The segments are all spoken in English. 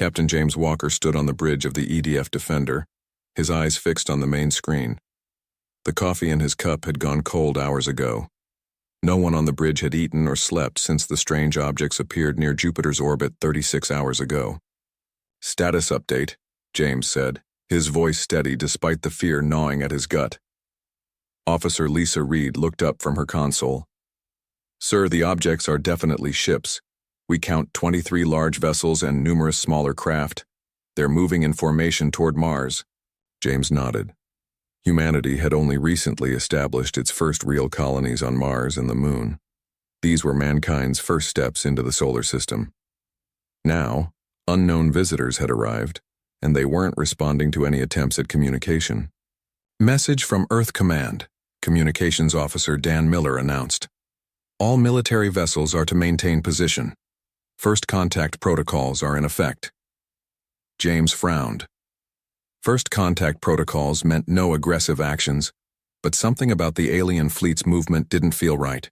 Captain James Walker stood on the bridge of the EDF Defender, his eyes fixed on the main screen. The coffee in his cup had gone cold hours ago. No one on the bridge had eaten or slept since the strange objects appeared near Jupiter's orbit 36 hours ago. "Status update," James said, his voice steady despite the fear gnawing at his gut. Officer Lisa Reed looked up from her console. "Sir, the objects are definitely ships. We count 23 large vessels and numerous smaller craft. They're moving in formation toward Mars." James nodded. Humanity had only recently established its first real colonies on Mars and the Moon. These were mankind's first steps into the solar system. Now, unknown visitors had arrived, and they weren't responding to any attempts at communication. "Message from Earth Command," Communications Officer Dan Miller announced. "All military vessels are to maintain position. First contact protocols are in effect." James frowned. First contact protocols meant no aggressive actions, but something about the alien fleet's movement didn't feel right.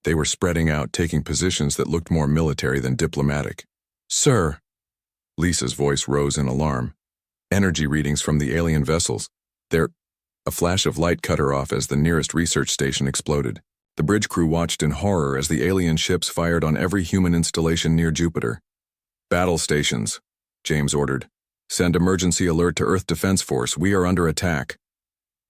They were spreading out, taking positions that looked more military than diplomatic. "Sir," Lisa's voice rose in alarm. "Energy readings from the alien vessels. They're—" A flash of light cut her off as the nearest research station exploded. The bridge crew watched in horror as the alien ships fired on every human installation near Jupiter. "Battle stations," James ordered. "Send emergency alert to Earth Defense Force. We are under attack."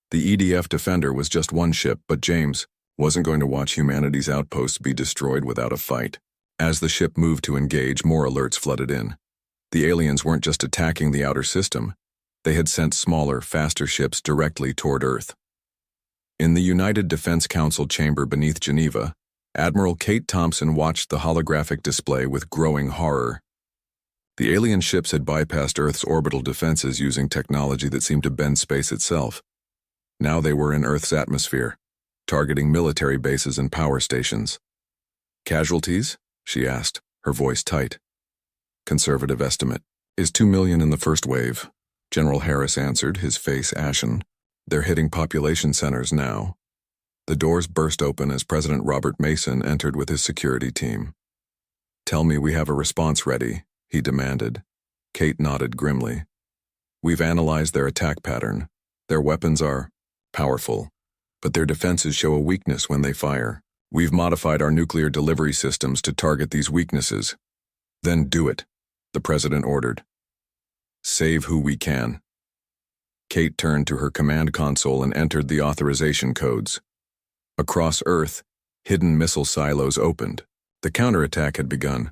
The EDF Defender was just one ship, but James wasn't going to watch humanity's outposts be destroyed without a fight. As the ship moved to engage, more alerts flooded in. The aliens weren't just attacking the outer system. They had sent smaller, faster ships directly toward Earth. In the United Defense Council chamber beneath Geneva, Admiral Kate Thompson watched the holographic display with growing horror. The alien ships had bypassed Earth's orbital defenses using technology that seemed to bend space itself. Now they were in Earth's atmosphere, targeting military bases and power stations. "Casualties?" she asked, her voice tight. "Conservative estimate is 2 million in the first wave," General Harris answered, his face ashen. "They're hitting population centers now." The doors burst open as President Robert Mason entered with his security team. "Tell me we have a response ready," he demanded. Kate nodded grimly. "We've analyzed their attack pattern. Their weapons are powerful, but their defenses show a weakness when they fire. We've modified our nuclear delivery systems to target these weaknesses." "Then do it," the president ordered. "Save who we can." Kate turned to her command console and entered the authorization codes. Across Earth, hidden missile silos opened. The counterattack had begun.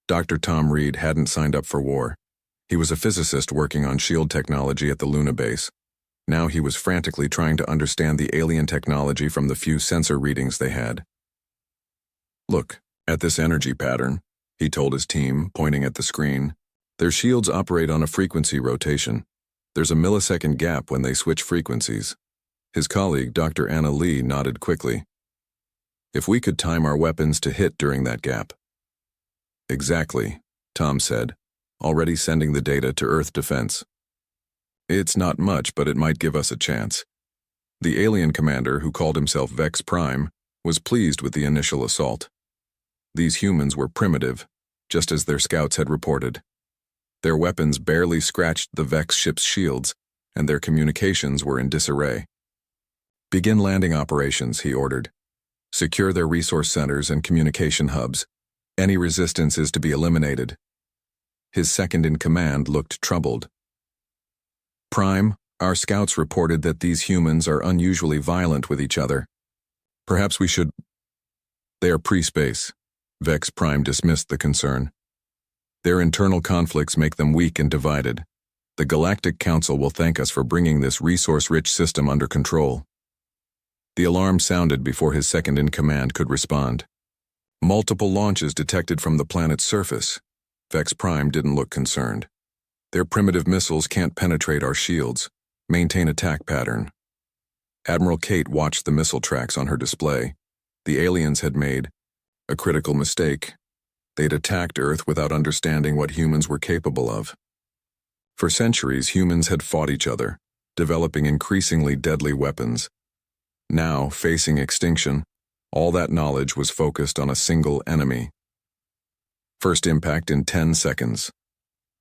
Dr. Tom Reed hadn't signed up for war. He was a physicist working on shield technology at the Luna base. Now he was frantically trying to understand the alien technology from the few sensor readings they had. "Look at this energy pattern," he told his team, pointing at the screen. "Their shields operate on a frequency rotation. There's a millisecond gap when they switch frequencies." His colleague, Dr. Anna Lee, nodded quickly. "If we could time our weapons to hit during that gap." "Exactly," Tom said, already sending the data to Earth Defense. "It's not much, but it might give us a chance." The alien commander, who called himself Vex Prime, was pleased with the initial assault. These humans were primitive, just as their scouts had reported. Their weapons barely scratched the Vex ship's shields, and their communications were in disarray. "Begin landing operations," he ordered. "Secure their resource centers and communication hubs. Any resistance is to be eliminated." His second-in-command looked troubled. "Prime, our scouts reported that these humans are unusually violent with each other. Perhaps we should—" "They are pre-space." Vex Prime dismissed the concern. "Their internal conflicts make them weak and divided. The Galactic Council will thank us for bringing this resource-rich system under control." The alarm sounded before his second-in-command could respond. "Multiple launches detected from the planet's surface." Vex Prime didn't look concerned. "Their primitive missiles can't penetrate our shields. Maintain attack pattern." Admiral Kate watched the missile tracks on her display. The aliens had made a critical mistake. They'd attacked Earth without understanding what humans were capable of. For centuries, humans had fought each other, developing increasingly deadly weapons. Now, facing extinction, all that knowledge was focused on a single enemy. First impact in 10 seconds.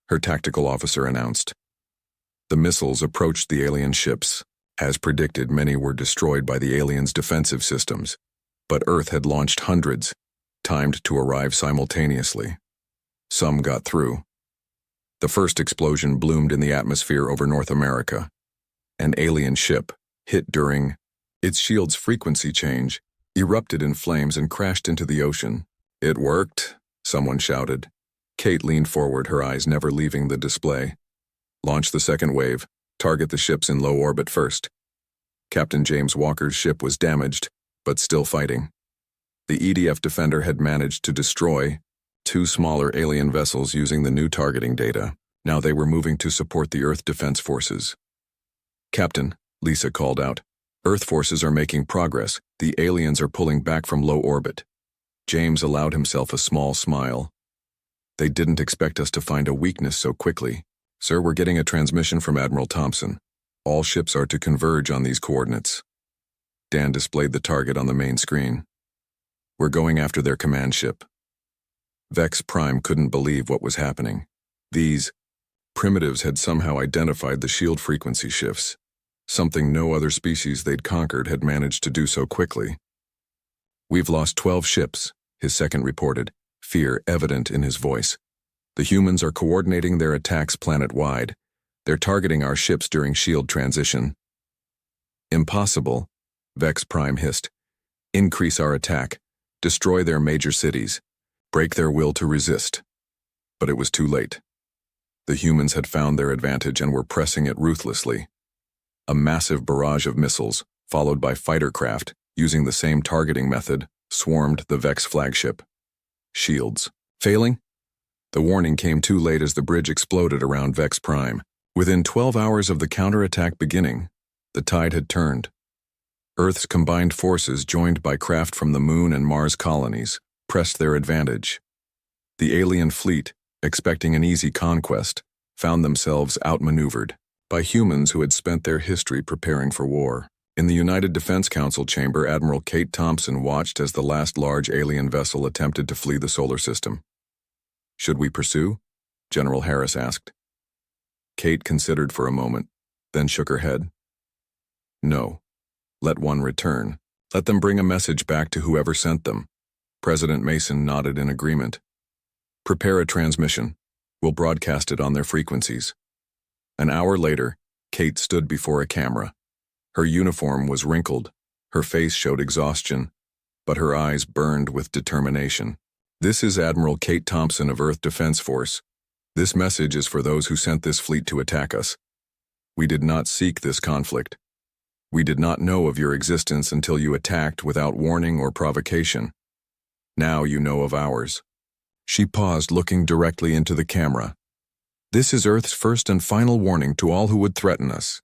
her tactical officer announced. The missiles approached the alien ships. As predicted, many were destroyed by the aliens' defensive systems, but Earth had launched hundreds, timed to arrive simultaneously. Some got through. The first explosion bloomed in the atmosphere over North America. An alien ship, hit during its shield's frequency change, erupted in flames and crashed into the ocean. "It worked," someone shouted. Kate leaned forward, her eyes never leaving the display. "Launch the second wave. Target the ships in low orbit first." Captain James Walker's ship was damaged, but still fighting. The EDF Defender had managed to destroy 2 smaller alien vessels using the new targeting data. Now they were moving to support the Earth Defense Forces. "Captain," Lisa called out, "Earth forces are making progress. The aliens are pulling back from low orbit." James allowed himself a small smile. "They didn't expect us to find a weakness so quickly. Sir, we're getting a transmission from Admiral Thompson. All ships are to converge on these coordinates." Dan displayed the target on the main screen. "We're going after their command ship." Vex Prime couldn't believe what was happening. These primitives had somehow identified the shield frequency shifts, something no other species they'd conquered had managed to do so quickly. "We've lost 12 ships, his second reported, fear evident in his voice. "The humans are coordinating their attacks planet-wide. They're targeting our ships during shield transition." "Impossible," Vex Prime hissed. "Increase our attack. Destroy their major cities. Break their will to resist." But it was too late. The humans had found their advantage and were pressing it ruthlessly. A massive barrage of missiles, followed by fighter craft, using the same targeting method, swarmed the Vex flagship. Shields failing? The warning came too late as the bridge exploded around Vex Prime. Within 12 hours of the counterattack beginning, the tide had turned. Earth's combined forces, joined by craft from the Moon and Mars colonies, pressed their advantage. The alien fleet, expecting an easy conquest, found themselves outmaneuvered by humans who had spent their history preparing for war. In the United Defense Council chamber, Admiral Kate Thompson watched as the last large alien vessel attempted to flee the solar system. "Should we pursue?" General Harris asked. Kate considered for a moment, then shook her head. "No. Let one return. Let them bring a message back to whoever sent them." President Mason nodded in agreement. "Prepare a transmission. We'll broadcast it on their frequencies." An hour later, Kate stood before a camera. Her uniform was wrinkled, her face showed exhaustion, but her eyes burned with determination. "This is Admiral Kate Thompson of Earth Defense Force. This message is for those who sent this fleet to attack us. We did not seek this conflict. We did not know of your existence until you attacked without warning or provocation. Now you know of ours." She paused, looking directly into the camera. "This is Earth's first and final warning to all who would threaten us.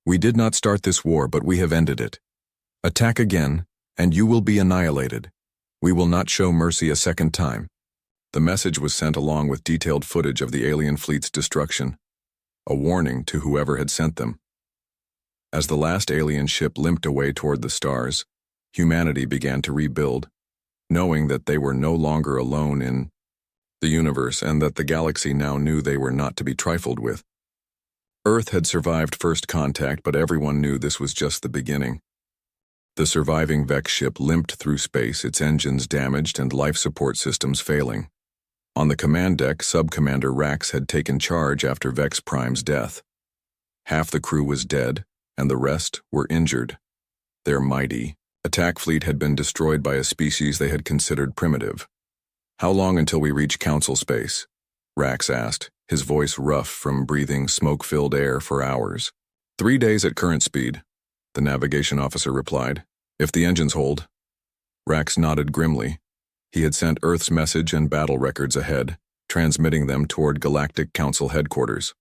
We did not start this war, but we have ended it. Attack again, and you will be annihilated. We will not show mercy a second time." The message was sent along with detailed footage of the alien fleet's destruction, a warning to whoever had sent them. As the last alien ship limped away toward the stars, humanity began to rebuild, knowing that they were no longer alone in the universe and that the galaxy now knew they were not to be trifled with. Earth had survived first contact, but everyone knew this was just the beginning. The surviving Vex ship limped through space, its engines damaged and life support systems failing. On the command deck, Sub-Commander Rax had taken charge after Vex Prime's death. Half the crew was dead, and the rest were injured. Their mighty attack fleet had been destroyed by a species they had considered primitive. "How long until we reach Council space?" Rax asked, his voice rough from breathing smoke-filled air for hours. 3 days at current speed," the navigation officer replied, "if the engines hold." Rax nodded grimly. He had sent Earth's message and battle records ahead, transmitting them toward Galactic Council headquarters.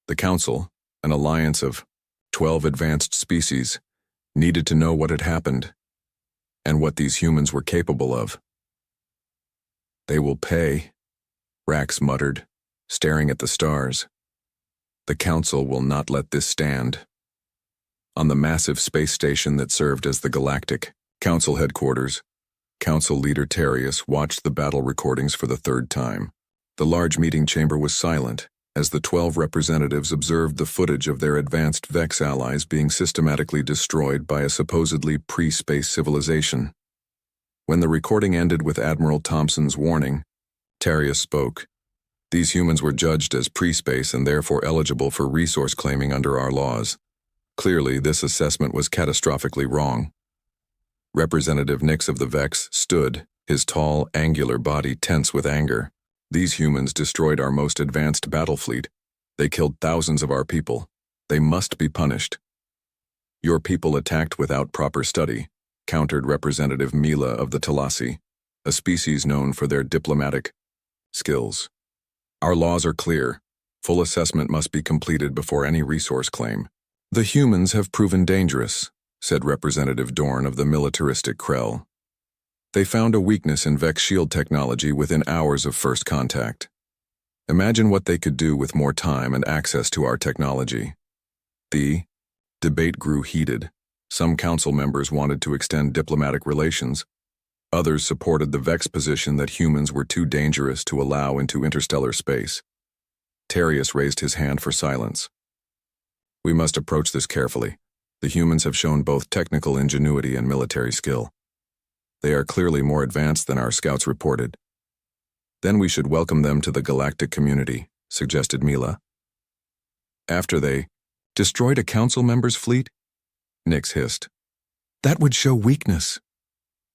The Council, an alliance of 12 advanced species, needed to know what had happened and what these humans were capable of. "They will pay," Rax muttered, staring at the stars. "The Council will not let this stand." On the massive space station that served as the Galactic Council headquarters, Council Leader Terrius watched the battle recordings for the third time. The large meeting chamber was silent, as the 12 representatives observed the footage of their advanced Vex allies being systematically destroyed by a supposedly pre-space civilization. When the recording ended with Admiral Thompson's warning, Tarius spoke. These humans were judged as pre-space and therefore eligible for resource claiming under our laws. Clearly, this assessment was catastrophically wrong. Representative Nix of the Vex stood, his tall, angular body tense with anger. These humans destroyed our most advanced battle fleet. They killed thousands of our people. They must be punished. Your people attacked without proper study, countered Representative Mila of the Talasi, a species known for their diplomatic skills. Our laws are clear. Full assessment must be completed before any resource claim. The humans have proven dangerous, said Representative Dorn of the militaristic Krell. They found a weakness in Vex shield technology within hours of first contact. Imagine what they could do with more time and access to our technology. The debate grew heated. Some council members wanted to extend diplomatic relations. Others supported the Vex position that humans were too dangerous to allow into interstellar space. Tarius raised his hand for silence. We must approach this carefully. The humans have shown both technical ingenuity and military skill. They are clearly more advanced than our scouts reported. Then we should welcome them to the galactic community, suggested Mila. After they destroyed a council member's fleet? Nix hissed. That would show weakness.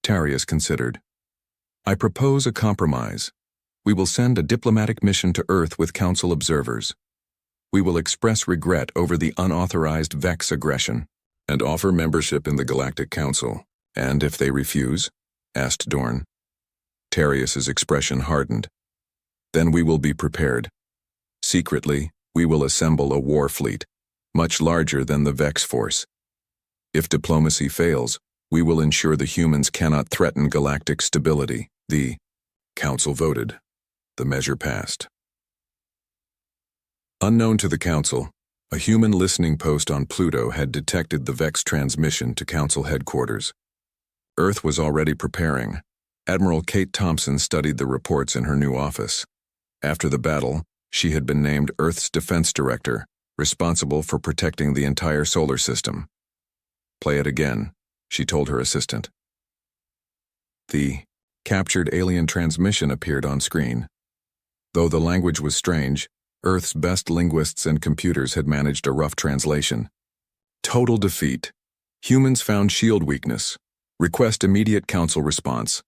Tarius considered. I propose a compromise. We will send a diplomatic mission to Earth with council observers. We will express regret over the unauthorized Vex aggression and offer membership in the Galactic Council. And if they refuse? Asked Dorn. Tarius's expression hardened. Then we will be prepared. Secretly, we will assemble a war fleet, much larger than the Vex force. If diplomacy fails, we will ensure the humans cannot threaten galactic stability. The Council voted. The measure passed. Unknown to the Council, a human listening post on Pluto had detected the Vex transmission to Council headquarters. Earth was already preparing. Admiral Kate Thompson studied the reports in her new office. After the battle, she had been named Earth's Defense Director, responsible for protecting the entire solar system. Play it again, she told her assistant. The captured alien transmission appeared on screen. Though the language was strange, Earth's best linguists and computers had managed a rough translation. Total defeat. Humans found shield weakness. Request immediate council response.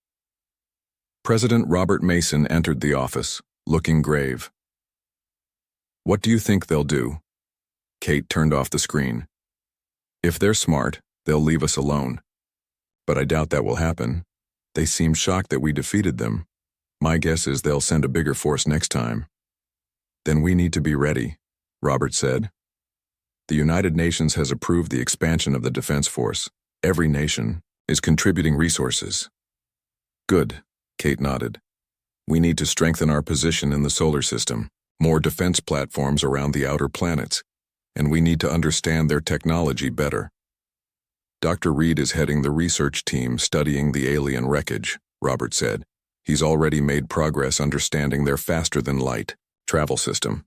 President Robert Mason entered the office, looking grave. What do you think they'll do? Kate turned off the screen. If they're smart, they'll leave us alone. But I doubt that will happen. They seem shocked that we defeated them. My guess is they'll send a bigger force next time. Then we need to be ready, Robert said. The United Nations has approved the expansion of the Defense Force. Every nation is contributing resources. Good, Kate nodded. We need to strengthen our position in the solar system, more defense platforms around the outer planets, and we need to understand their technology better. Dr. Reed is heading the research team studying the alien wreckage, Robert said. He's already made progress understanding their faster-than-light travel system.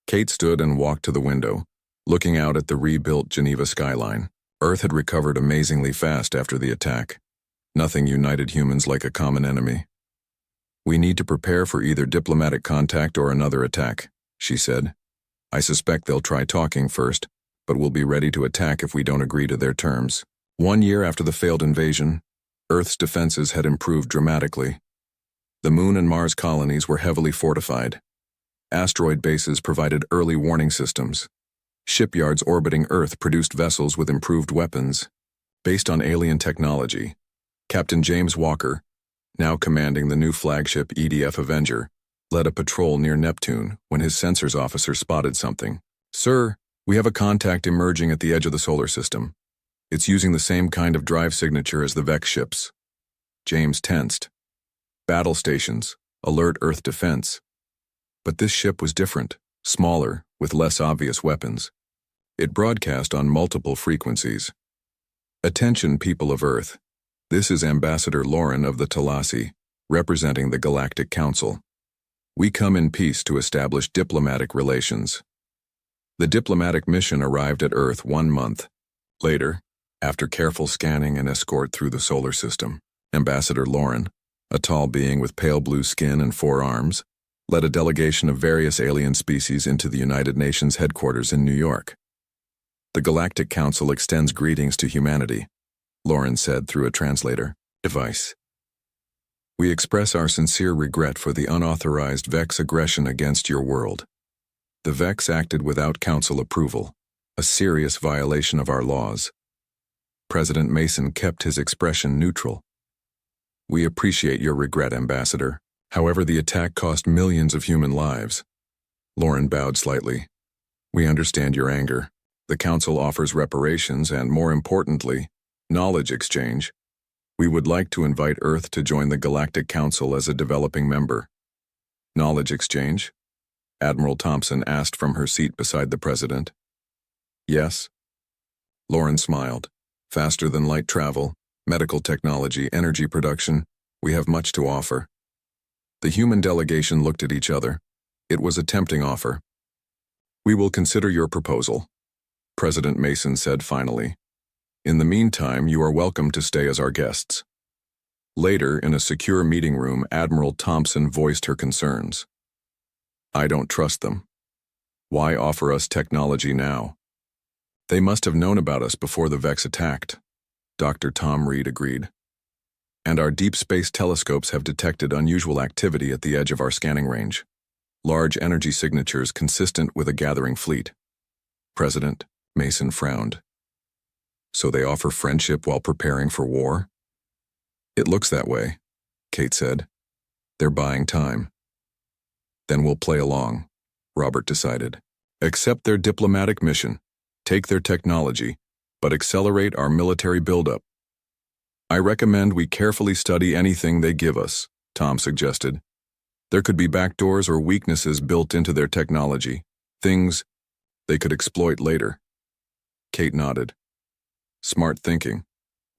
Kate stood and walked to the window, looking out at the rebuilt Geneva skyline. Earth had recovered amazingly fast after the attack. Nothing united humans like a common enemy. We need to prepare for either diplomatic contact or another attack, she said. I suspect they'll try talking first, but we'll be ready to attack if we don't agree to their terms. 1 year after the failed invasion, Earth's defenses had improved dramatically. The Moon and Mars colonies were heavily fortified. Asteroid bases provided early warning systems. Shipyards orbiting Earth produced vessels with improved weapons. Based on alien technology, Captain James Walker, now commanding the new flagship EDF Avenger, led a patrol near Neptune when his sensors officer spotted something. Sir, we have a contact emerging at the edge of the solar system. It's using the same kind of drive signature as the Vex ships. James tensed. Battle stations, alert Earth defense. But this ship was different, smaller, with less obvious weapons. It broadcast on multiple frequencies. Attention, people of Earth. This is Ambassador Lauren of the Talasi, representing the Galactic Council. We come in peace to establish diplomatic relations. The diplomatic mission arrived at Earth 1 month later, after careful scanning and escort through the solar system. Ambassador Lauren, a tall being with pale blue skin and 4 arms, led a delegation of various alien species into the United Nations headquarters in New York. The Galactic Council extends greetings to humanity, Lauren said through a translator device. We express our sincere regret for the unauthorized Vex aggression against your world. The Vex acted without Council approval, a serious violation of our laws. President Mason kept his expression neutral. We appreciate your regret, Ambassador. However, the attack cost millions of human lives. Lauren bowed slightly. We understand your anger. The Council offers reparations and, more importantly, knowledge exchange. We would like to invite Earth to join the Galactic Council as a developing member. Knowledge exchange? Admiral Thompson asked from her seat beside the President. Yes. Lauren smiled. Faster than light travel, medical technology, energy production, we have much to offer. The human delegation looked at each other. It was a tempting offer. We will consider your proposal, President Mason said finally. In the meantime, you are welcome to stay as our guests. Later, in a secure meeting room, Admiral Thompson voiced her concerns. I don't trust them. Why offer us technology now? They must have known about us before the Vex attacked, Dr. Tom Reed agreed. And our deep space telescopes have detected unusual activity at the edge of our scanning range. Large energy signatures consistent with a gathering fleet. President Mason frowned. So they offer friendship while preparing for war? It looks that way, Kate said. They're buying time. Then we'll play along, Robert decided. Accept their diplomatic mission, take their technology, but accelerate our military buildup. I recommend we carefully study anything they give us, Tom suggested. There could be backdoors or weaknesses built into their technology, things they could exploit later. Kate nodded. Smart thinking.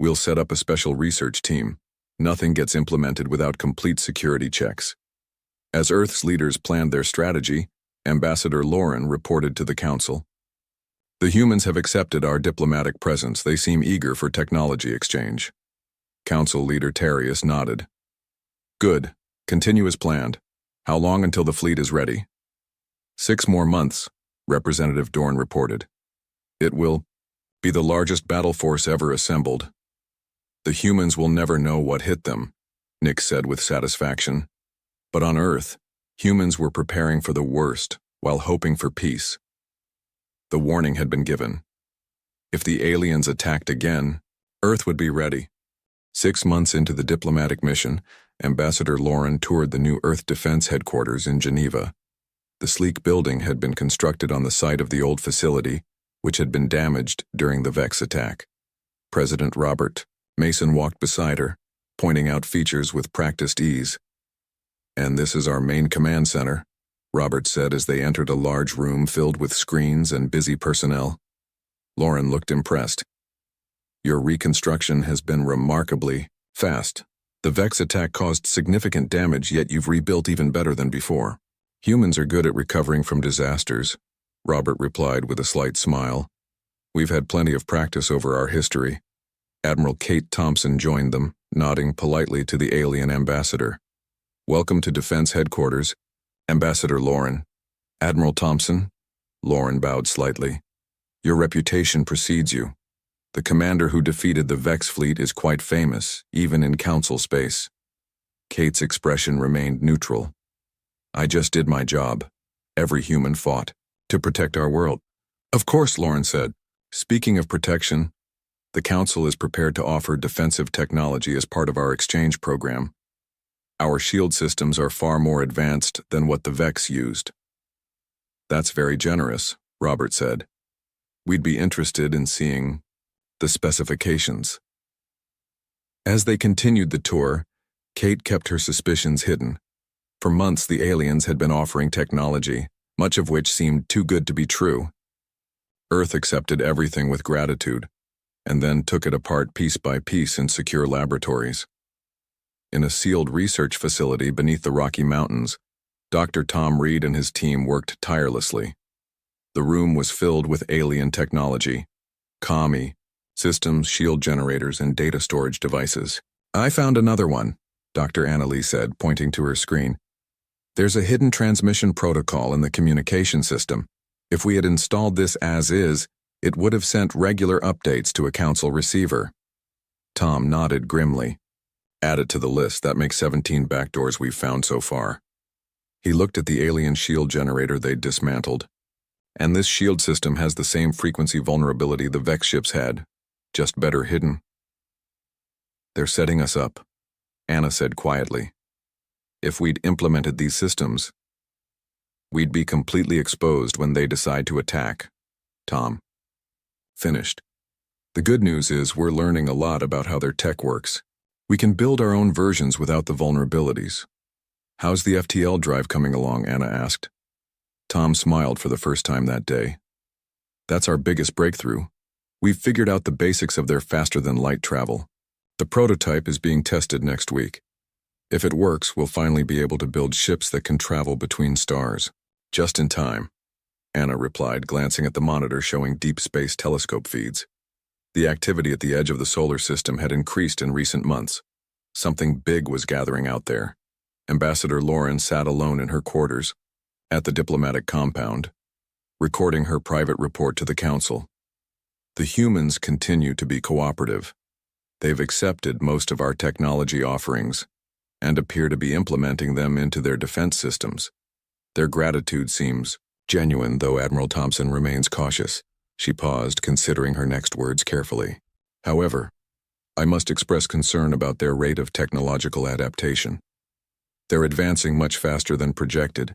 We'll set up a special research team. Nothing gets implemented without complete security checks. As Earth's leaders planned their strategy, Ambassador Lauren reported to the Council. The humans have accepted our diplomatic presence. They seem eager for technology exchange. Council Leader Terrius nodded. Good. Continue as planned. How long until the fleet is ready? 6 more months, Representative Dorn reported. It will be the largest battle force ever assembled. The humans will never know what hit them, Nick said with satisfaction. But on Earth, humans were preparing for the worst while hoping for peace. The warning had been given. If the aliens attacked again, Earth would be ready. 6 months into the diplomatic mission, Ambassador Lauren toured the new Earth Defense Headquarters in Geneva. The sleek building had been constructed on the site of the old facility, which had been damaged during the Vex attack. President Robert Mason walked beside her, pointing out features with practiced ease. And this is our main command center, Robert said as they entered a large room filled with screens and busy personnel. Lauren looked impressed. Your reconstruction has been remarkably fast. The Vex attack caused significant damage, yet you've rebuilt even better than before. Humans are good at recovering from disasters, Robert replied with a slight smile. We've had plenty of practice over our history. Admiral Kate Thompson joined them, nodding politely to the alien ambassador. Welcome to Defense Headquarters, Ambassador Lauren. Admiral Thompson? Lauren bowed slightly. Your reputation precedes you. The commander who defeated the Vex fleet is quite famous, even in Council space. Kate's expression remained neutral. I just did my job. Every human fought to protect our world. Of course, Lauren said. Speaking of protection, the Council is prepared to offer defensive technology as part of our exchange program. Our shield systems are far more advanced than what the Vex used. That's very generous, Robert said. We'd be interested in seeing the specifications. As they continued the tour, Kate kept her suspicions hidden. For months, the aliens had been offering technology, much of which seemed too good to be true. Earth accepted everything with gratitude, and then took it apart piece by piece in secure laboratories. In a sealed research facility beneath the Rocky Mountains, Dr. Tom Reed and his team worked tirelessly. The room was filled with alien technology, commie, systems, shield generators, and data storage devices. "I found another one," Dr. Annalee said, pointing to her screen. "There's a hidden transmission protocol in the communication system. If we had installed this as is, it would have sent regular updates to a council receiver." Tom nodded grimly. "Add it to the list. That makes 17 backdoors we've found so far." He looked at the alien shield generator they'd dismantled. "And this shield system has the same frequency vulnerability the Vex ships had, just better hidden." "They're setting us up," Anna said quietly. "If we'd implemented these systems, we'd be completely exposed when they decide to attack." Tom finished. "The good news is we're learning a lot about how their tech works. We can build our own versions without the vulnerabilities." "How's the FTL drive coming along?" Anna asked. Tom smiled for the first time that day. "That's our biggest breakthrough. We've figured out the basics of their faster-than-light travel. The prototype is being tested next week. If it works, we'll finally be able to build ships that can travel between stars." "Just in time," Anna replied, glancing at the monitor showing deep space telescope feeds. The activity at the edge of the solar system had increased in recent months. Something big was gathering out there. Ambassador Lauren sat alone in her quarters, at the diplomatic compound, recording her private report to the council. "The humans continue to be cooperative. They've accepted most of our technology offerings and appear to be implementing them into their defense systems. Their gratitude seems genuine, though Admiral Thompson remains cautious." She paused, considering her next words carefully. "However, I must express concern about their rate of technological adaptation. They're advancing much faster than projected.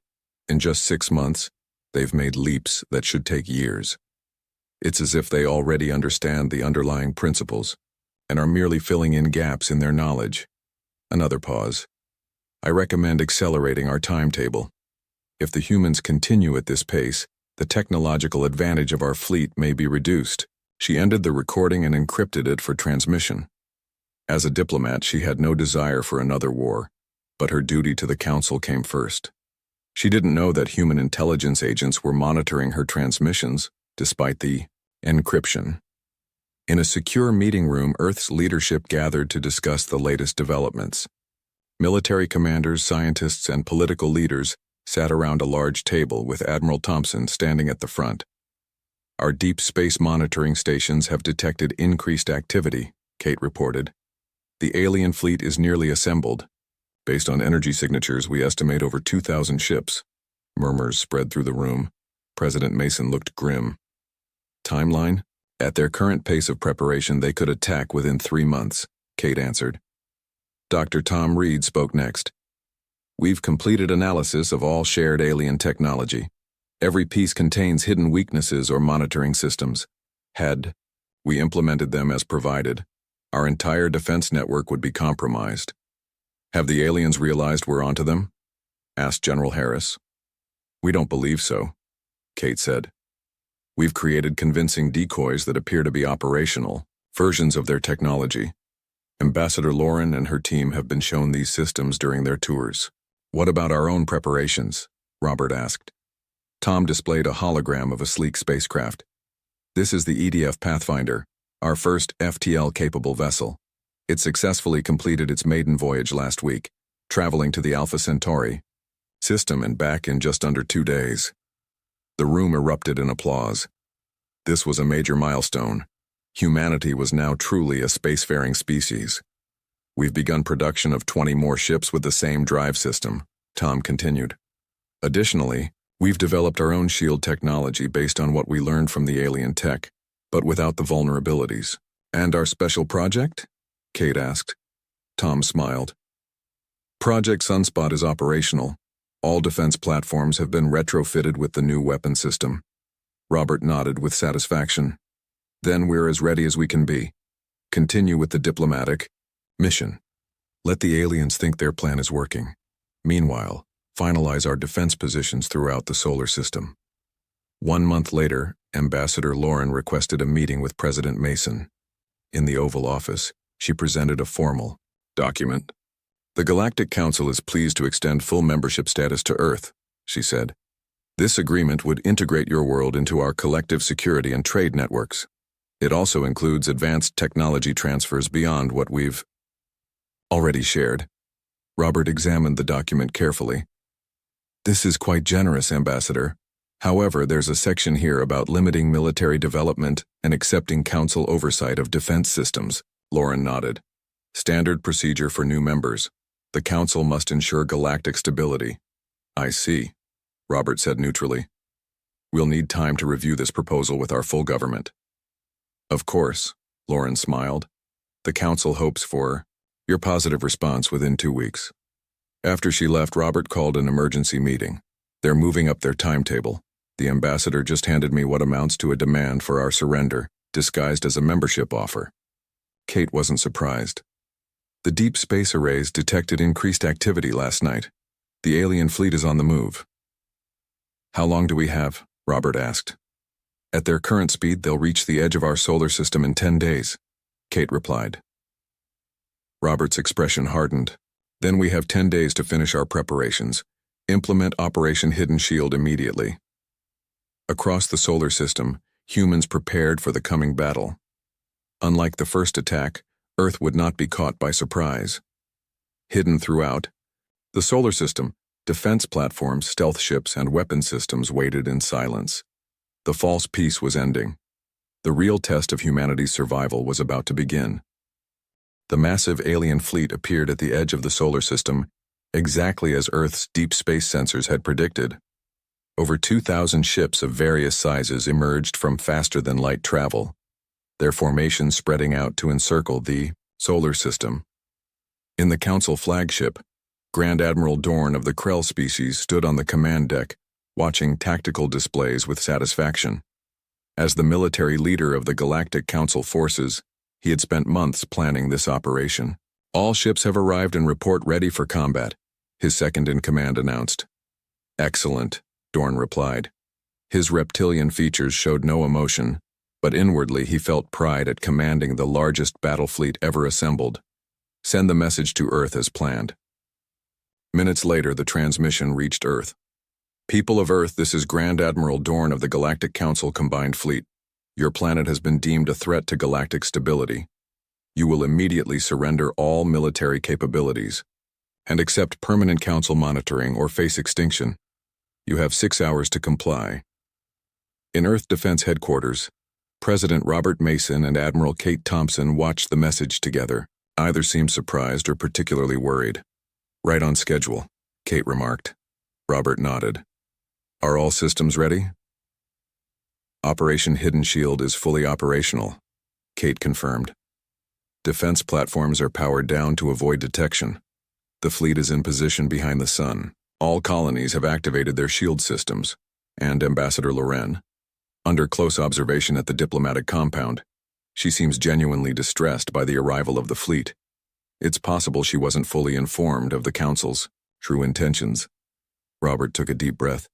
In just 6 months, they've made leaps that should take years. It's as if they already understand the underlying principles and are merely filling in gaps in their knowledge." Another pause. "I recommend accelerating our timetable. If the humans continue at this pace, the technological advantage of our fleet may be reduced." She ended the recording and encrypted it for transmission. As a diplomat, she had no desire for another war, but her duty to the council came first. She didn't know that human intelligence agents were monitoring her transmissions, despite the encryption. In a secure meeting room, Earth's leadership gathered to discuss the latest developments. Military commanders, scientists, and political leaders sat around a large table with Admiral Thompson standing at the front. "Our deep space monitoring stations have detected increased activity," Kate reported. "The alien fleet is nearly assembled. Based on energy signatures, we estimate over 2,000 ships." Murmurs spread through the room. President Mason looked grim. "Timeline? At their current pace of preparation, they could attack within 3 months," Kate answered. Dr. Tom Reed spoke next. "We've completed analysis of all shared alien technology. Every piece contains hidden weaknesses or monitoring systems. Had we implemented them as provided, our entire defense network would be compromised." "Have the aliens realized we're onto them?" asked General Harris. "We don't believe so," Kate said. "We've created convincing decoys that appear to be operational, versions of their technology. Ambassador Lauren and her team have been shown these systems during their tours." "What about our own preparations?" Robert asked. Tom displayed a hologram of a sleek spacecraft. "This is the EDF Pathfinder, our first FTL-capable vessel. It successfully completed its maiden voyage last week, traveling to the Alpha Centauri system and back in just under 2 days." The room erupted in applause. This was a major milestone. Humanity was now truly a spacefaring species. "We've begun production of 20 more ships with the same drive system," Tom continued. "Additionally, we've developed our own shield technology based on what we learned from the alien tech, but without the vulnerabilities." "And our special project?" Kate asked. Tom smiled. "Project Sunspot is operational. All defense platforms have been retrofitted with the new weapon system." Robert nodded with satisfaction. "Then we're as ready as we can be. Continue with the diplomatic mission. Let the aliens think their plan is working. Meanwhile, finalize our defense positions throughout the solar system." 1 month later, Ambassador Lauren requested a meeting with President Mason. In the Oval Office, she presented a formal document. "The Galactic Council is pleased to extend full membership status to Earth," she said. "This agreement would integrate your world into our collective security and trade networks. It also includes advanced technology transfers beyond what we've already shared." Robert examined the document carefully. "This is quite generous, Ambassador. However, there's a section here about limiting military development and accepting Council oversight of defense systems." Lauren nodded. "Standard procedure for new members. The Council must ensure galactic stability." "I see," Robert said neutrally. "We'll need time to review this proposal with our full government." "Of course," Lauren smiled. "The Council hopes for your positive response within 2 weeks." After she left, Robert called an emergency meeting. "They're moving up their timetable. The Ambassador just handed me what amounts to a demand for our surrender, disguised as a membership offer." Kate wasn't surprised. "The deep space arrays detected increased activity last night. The alien fleet is on the move." "How long do we have?" Robert asked. "At their current speed, they'll reach the edge of our solar system in 10 days, Kate replied. Robert's expression hardened. "Then we have 10 days to finish our preparations. Implement Operation Hidden Shield immediately." Across the solar system, humans prepared for the coming battle. Unlike the first attack, Earth would not be caught by surprise. Hidden throughout the solar system, defense platforms, stealth ships, and weapon systems waited in silence. The false peace was ending. The real test of humanity's survival was about to begin. The massive alien fleet appeared at the edge of the solar system, exactly as Earth's deep space sensors had predicted. Over 2,000 ships of various sizes emerged from faster-than-light travel, their formations spreading out to encircle the solar system. In the Council flagship, Grand Admiral Dorn of the Krell species stood on the command deck, watching tactical displays with satisfaction. As the military leader of the Galactic Council forces, he had spent months planning this operation. "All ships have arrived and report ready for combat," his second-in-command announced. "Excellent," Dorn replied. His reptilian features showed no emotion, but inwardly he felt pride at commanding the largest battle fleet ever assembled. "Send the message to Earth as planned." Minutes later, the transmission reached Earth. "People of Earth, this is Grand Admiral Dorn of the Galactic Council Combined Fleet. Your planet has been deemed a threat to galactic stability. You will immediately surrender all military capabilities and accept permanent Council monitoring or face extinction. You have 6 hours to comply." In Earth Defense Headquarters, President Robert Mason and Admiral Kate Thompson watched the message together. Neither seemed surprised or particularly worried. "Right on schedule," Kate remarked. Robert nodded. "Are all systems ready?" "Operation Hidden Shield is fully operational," Kate confirmed. "Defense platforms are powered down to avoid detection. The fleet is in position behind the sun. All colonies have activated their shield systems, and Ambassador Loren, under close observation at the diplomatic compound, she seems genuinely distressed by the arrival of the fleet. It's possible she wasn't fully informed of the Council's true intentions." Robert took a deep breath.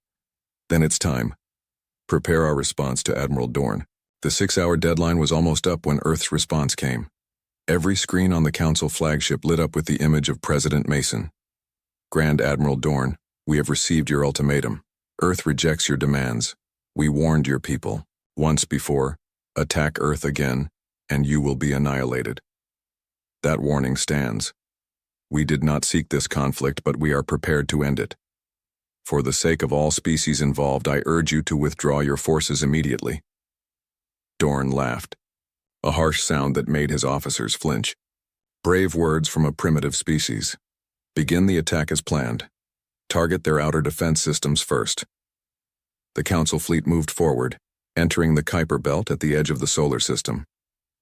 "Then it's time. Prepare our response to Admiral Dorn." The 6-hour deadline was almost up when Earth's response came. Every screen on the Council flagship lit up with the image of President Mason. "Grand Admiral Dorn, we have received your ultimatum. Earth rejects your demands. We warned your people once before. Attack Earth again, and you will be annihilated. That warning stands. We did not seek this conflict, but we are prepared to end it. For the sake of all species involved, I urge you to withdraw your forces immediately." Dorn laughed, a harsh sound that made his officers flinch. "Brave words from a primitive species. Begin the attack as planned. Target their outer defense systems first." The Council fleet moved forward, entering the Kuiper Belt at the edge of the solar system.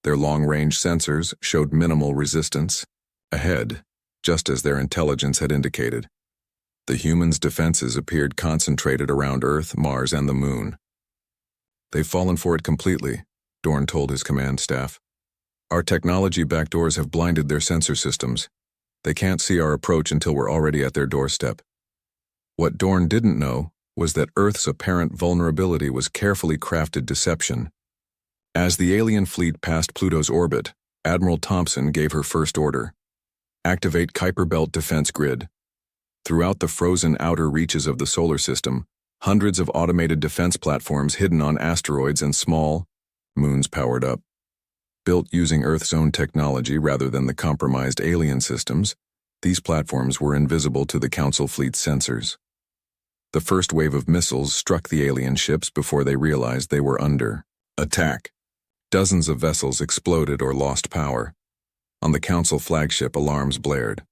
Their long-range sensors showed minimal resistance ahead, just as their intelligence had indicated. The humans' defenses appeared concentrated around Earth, Mars, and the Moon. "They've fallen for it completely," Dorn told his command staff. "Our technology backdoors have blinded their sensor systems. They can't see our approach until we're already at their doorstep." What Dorn didn't know was that Earth's apparent vulnerability was carefully crafted deception. As the alien fleet passed Pluto's orbit, Admiral Thompson gave her first order. Activate Kuiper Belt Defense Grid. Throughout the frozen outer reaches of the solar system, hundreds of automated defense platforms hidden on asteroids and small moons powered up. Built using Earth's own technology rather than the compromised alien systems, these platforms were invisible to the Council fleet's sensors. The first wave of missiles struck the alien ships before they realized they were under attack. Dozens of vessels exploded or lost power. On the Council flagship, alarms blared.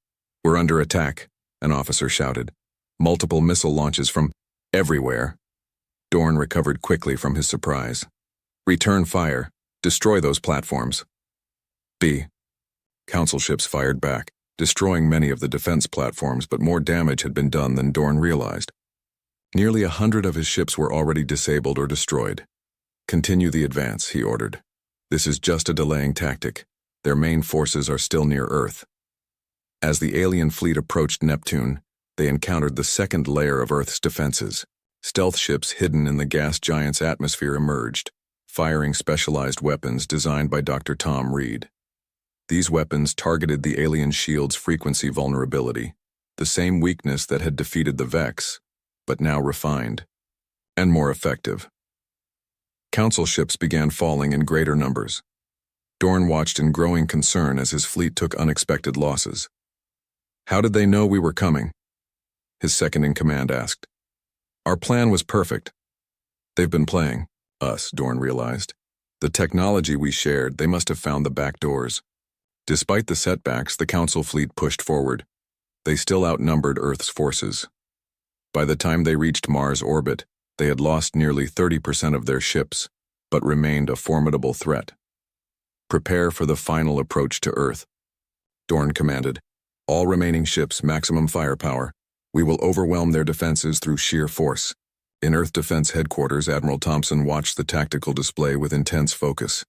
"We're under attack," an officer shouted. "Multiple missile launches from everywhere." Dorn recovered quickly from his surprise. "Return fire. Destroy those platforms." B. Council ships fired back, destroying many of the defense platforms, but more damage had been done than Dorn realized. Nearly 100 of his ships were already disabled or destroyed. "Continue the advance," he ordered. "This is just a delaying tactic. Their main forces are still near Earth." As the alien fleet approached Neptune, they encountered the second layer of Earth's defenses. Stealth ships hidden in the gas giant's atmosphere emerged, firing specialized weapons designed by Dr. Tom Reed. These weapons targeted the alien shield's frequency vulnerability, the same weakness that had defeated the Vex, but now refined and more effective. Council ships began falling in greater numbers. Dorn watched in growing concern as his fleet took unexpected losses. "How did they know we were coming?" his second-in-command asked. "Our plan was perfect." "They've been playing us," Dorn realized. "The technology we shared, they must have found the back doors." Despite the setbacks, the Council fleet pushed forward. They still outnumbered Earth's forces. By the time they reached Mars orbit, they had lost nearly 30% of their ships, but remained a formidable threat. "Prepare for the final approach to Earth," Dorn commanded. "All remaining ships, maximum firepower. We will overwhelm their defenses through sheer force." In Earth Defense Headquarters, Admiral Thompson watched the tactical display with intense focus.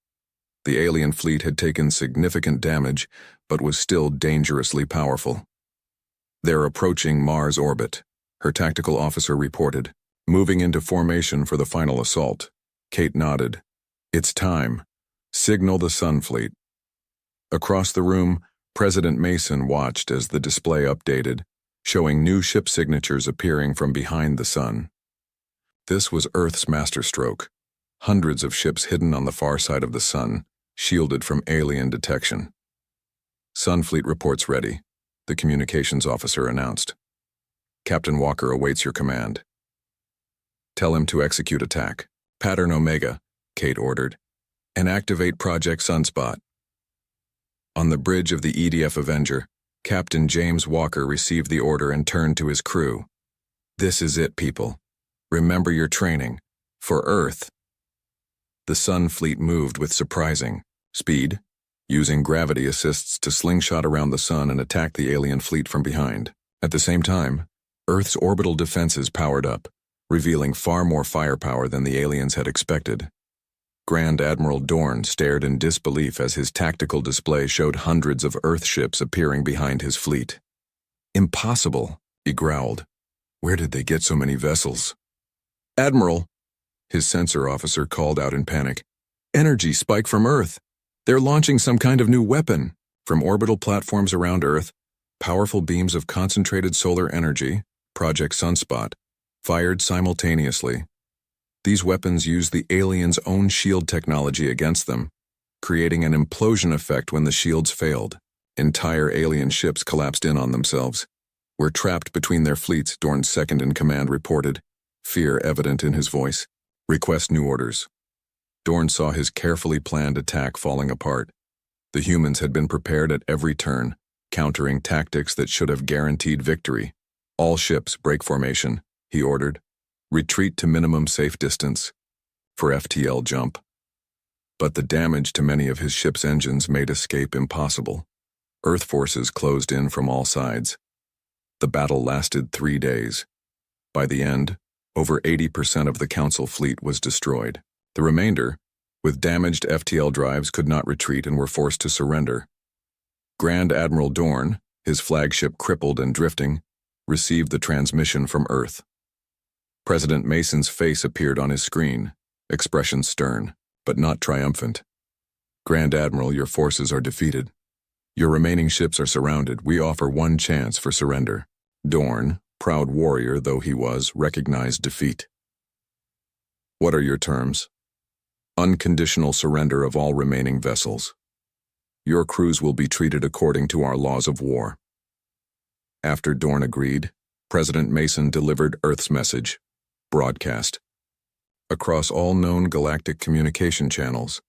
The alien fleet had taken significant damage, but was still dangerously powerful. "They're approaching Mars orbit," her tactical officer reported. "Moving into formation for the final assault." Kate nodded. "It's time. Signal the Sun Fleet." Across the room, President Mason watched as the display updated, showing new ship signatures appearing from behind the sun. This was Earth's masterstroke. Hundreds of ships hidden on the far side of the sun, shielded from alien detection. "Sun Fleet reports ready," the communications officer announced. "Captain Walker awaits your command." "Tell him to execute attack. Pattern Omega," Kate ordered, "and activate Project Sunspot." On the bridge of the EDF Avenger, Captain James Walker received the order and turned to his crew. "This is it, people. Remember your training. For Earth." The Sun Fleet moved with surprising speed, using gravity assists to slingshot around the sun and attack the alien fleet from behind. At the same time, Earth's orbital defenses powered up, revealing far more firepower than the aliens had expected. Grand Admiral Dorn stared in disbelief as his tactical display showed hundreds of Earth ships appearing behind his fleet. "Impossible," he growled. "Where did they get so many vessels?" "Admiral," his sensor officer called out in panic. "Energy spike from Earth. They're launching some kind of new weapon." From orbital platforms around Earth, powerful beams of concentrated solar energy, Project Sunspot, fired simultaneously. These weapons used the aliens' own shield technology against them, creating an implosion effect when the shields failed. Entire alien ships collapsed in on themselves. "We're trapped between their fleets," Dorn's second-in-command reported, fear evident in his voice. "Request new orders." Dorn saw his carefully planned attack falling apart. The humans had been prepared at every turn, countering tactics that should have guaranteed victory. "All ships, break formation," he ordered. "Retreat to minimum safe distance." For FTL jump. But the damage to many of his ship's engines made escape impossible. Earth forces closed in from all sides. The battle lasted 3 days. By the end, over 80% of the Council fleet was destroyed. The remainder, with damaged FTL drives, could not retreat and were forced to surrender. Grand Admiral Dorn, his flagship crippled and drifting, received the transmission from Earth. President Mason's face appeared on his screen, expression stern, but not triumphant. "Grand Admiral, your forces are defeated. Your remaining ships are surrounded. We offer one chance for surrender. Dorn, proud warrior though he was, recognized defeat. What are your terms? Unconditional surrender of all remaining vessels. Your crews will be treated according to our laws of war. After Dorn agreed, President Mason delivered Earth's message, broadcast, across all known galactic communication channels.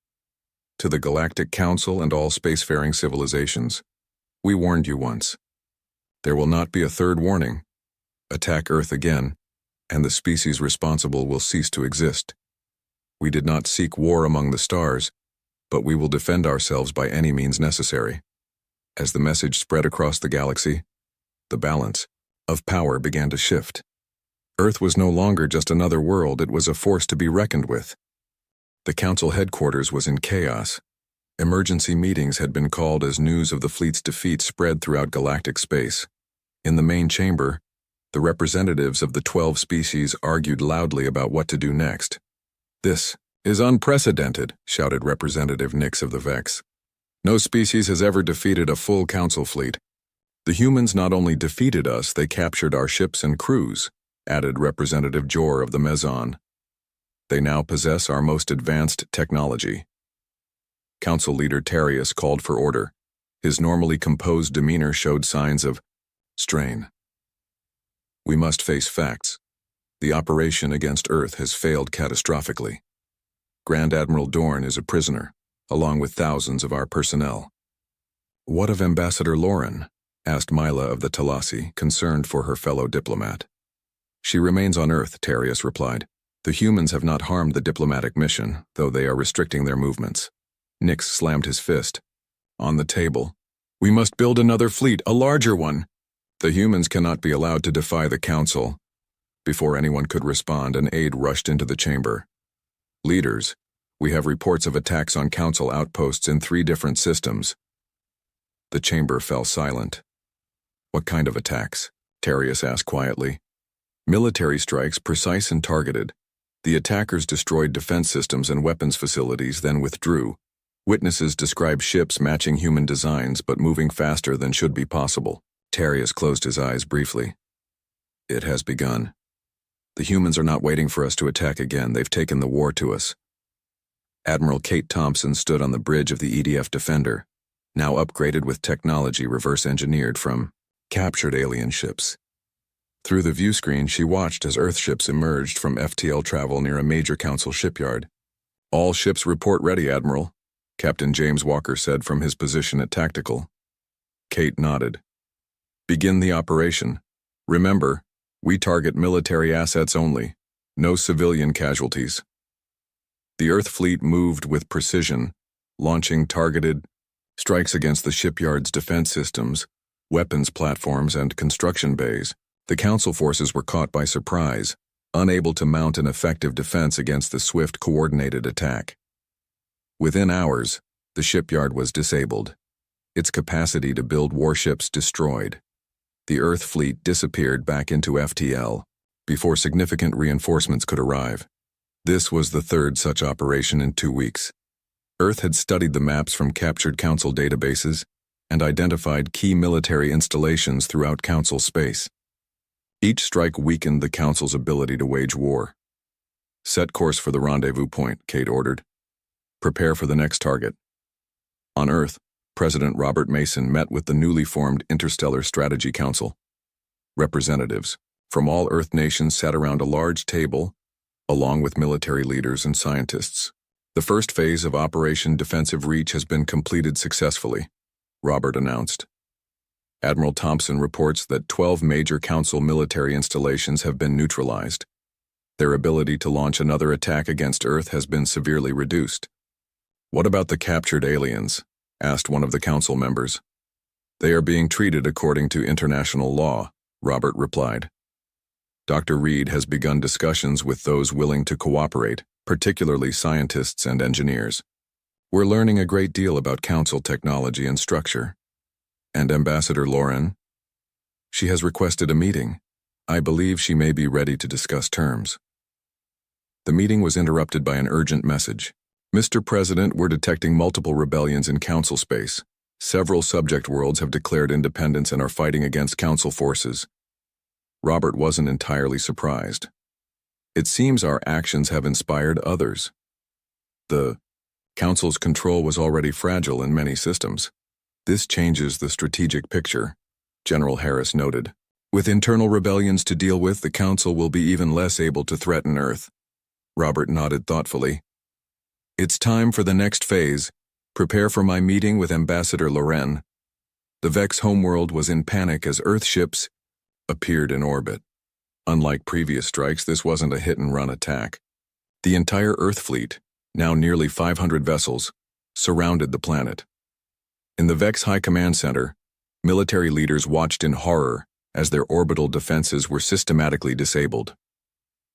To the Galactic Council and all spacefaring civilizations, we warned you once. There will not be a third warning. Attack Earth again, and the species responsible will cease to exist. We did not seek war among the stars, but we will defend ourselves by any means necessary. As the message spread across the galaxy, the balance of power began to shift. Earth was no longer just another world, it was a force to be reckoned with. The Council headquarters was in chaos. Emergency meetings had been called as news of the fleet's defeat spread throughout galactic space. In the main chamber, the representatives of the 12 species argued loudly about what to do next. "This is unprecedented," shouted Representative Nix of the Vex. "No species has ever defeated a full Council fleet. The humans not only defeated us, they captured our ships and crews," added Representative Jor of the Meson. "They now possess our most advanced technology." Council leader Tarius called for order. His normally composed demeanor showed signs of strain. "We must face facts. The operation against Earth has failed catastrophically. Grand Admiral Dorn is a prisoner, along with thousands of our personnel." "What of Ambassador Lauren?" asked Mila of the Talasi, concerned for her fellow diplomat. "She remains on Earth," Tarius replied. "The humans have not harmed the diplomatic mission, though they are restricting their movements." Nix slammed his fist on the table. "We must build another fleet, a larger one. The humans cannot be allowed to defy the Council." Before anyone could respond, an aide rushed into the chamber. "Leaders, we have reports of attacks on Council outposts in 3 different systems." The chamber fell silent. "What kind of attacks?" Tarius asked quietly. "Military strikes, precise and targeted. The attackers destroyed defense systems and weapons facilities, then withdrew. Witnesses describe ships matching human designs but moving faster than should be possible." Tarius closed his eyes briefly. "It has begun. The humans are not waiting for us to attack again. They've taken the war to us." Admiral Kate Thompson stood on the bridge of the EDF Defender, now upgraded with technology reverse-engineered from captured alien ships. Through the viewscreen, she watched as Earth ships emerged from FTL travel near a major Council shipyard. "All ships report ready, Admiral," Captain James Walker said from his position at Tactical. Kate nodded. "Begin the operation. Remember, we target military assets only, no civilian casualties." The Earth fleet moved with precision, launching targeted strikes against the shipyard's defense systems, weapons platforms, and construction bays. The Council forces were caught by surprise, unable to mount an effective defense against the swift, coordinated attack. Within hours, the shipyard was disabled, its capacity to build warships destroyed. The Earth fleet disappeared back into FTL before significant reinforcements could arrive. This was the 3rd such operation in 2 weeks. Earth had studied the maps from captured Council databases and identified key military installations throughout Council space. Each strike weakened the Council's ability to wage war. "Set course for the rendezvous point," Kate ordered. "Prepare for the next target." On Earth, President Robert Mason met with the newly formed Interstellar Strategy Council. Representatives from all Earth nations sat around a large table, along with military leaders and scientists. "The first phase of Operation Defensive Reach has been completed successfully," Robert announced. Admiral Thompson reports that 12 major Council military installations have been neutralized. Their ability to launch another attack against Earth has been severely reduced. "What about the captured aliens?" asked one of the Council members. "They are being treated according to international law," Robert replied. "Dr. Reed has begun discussions with those willing to cooperate, particularly scientists and engineers. We're learning a great deal about Council technology and structure." "And Ambassador Lauren?" "She has requested a meeting. I believe she may be ready to discuss terms." The meeting was interrupted by an urgent message. "Mr. President, we're detecting multiple rebellions in Council space. Several subject worlds have declared independence and are fighting against Council forces. Robert wasn't entirely surprised. It seems our actions have inspired others. The Council's control was already fragile in many systems. This changes the strategic picture, General Harris noted. With internal rebellions to deal with, the Council will be even less able to threaten Earth. Robert nodded thoughtfully. It's time for the next phase. Prepare for my meeting with Ambassador Loren. The Vex homeworld was in panic as Earth ships appeared in orbit. Unlike previous strikes, this wasn't a hit-and-run attack. The entire Earth fleet, now nearly 500 vessels, surrounded the planet. In the Vex High Command Center, military leaders watched in horror as their orbital defenses were systematically disabled.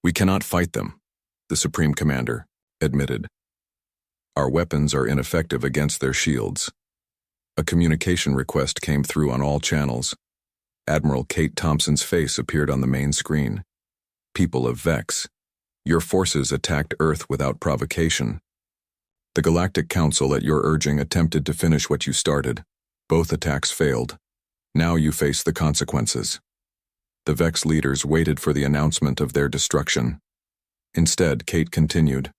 We cannot fight them, the Supreme Commander admitted. Our weapons are ineffective against their shields. A communication request came through on all channels. Admiral Kate Thompson's face appeared on the main screen. People of Vex, your forces attacked Earth without provocation. The Galactic Council, at your urging, attempted to finish what you started. Both attacks failed. Now you face the consequences. The Vex leaders waited for the announcement of their destruction. Instead, Kate continued,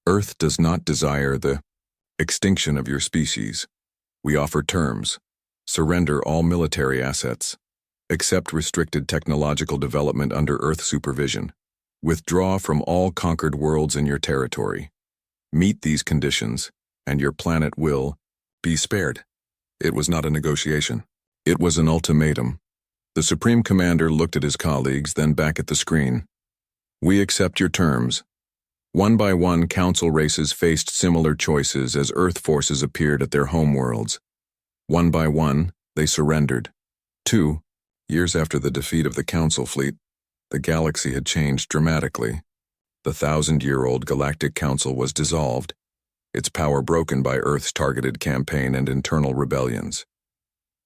Earth does not desire the extinction of your species. We offer terms. Surrender all military assets. Accept restricted technological development under Earth supervision. Withdraw from all conquered worlds in your territory. Meet these conditions, and your planet will be spared. It was not a negotiation. It was an ultimatum. The Supreme Commander looked at his colleagues, then back at the screen. We accept your terms. One by one, Council races faced similar choices as Earth forces appeared at their homeworlds. One by one, they surrendered. 2 years after the defeat of the Council fleet, the galaxy had changed dramatically. The 1,000-year-old Galactic Council was dissolved, its power broken by Earth's targeted campaign and internal rebellions.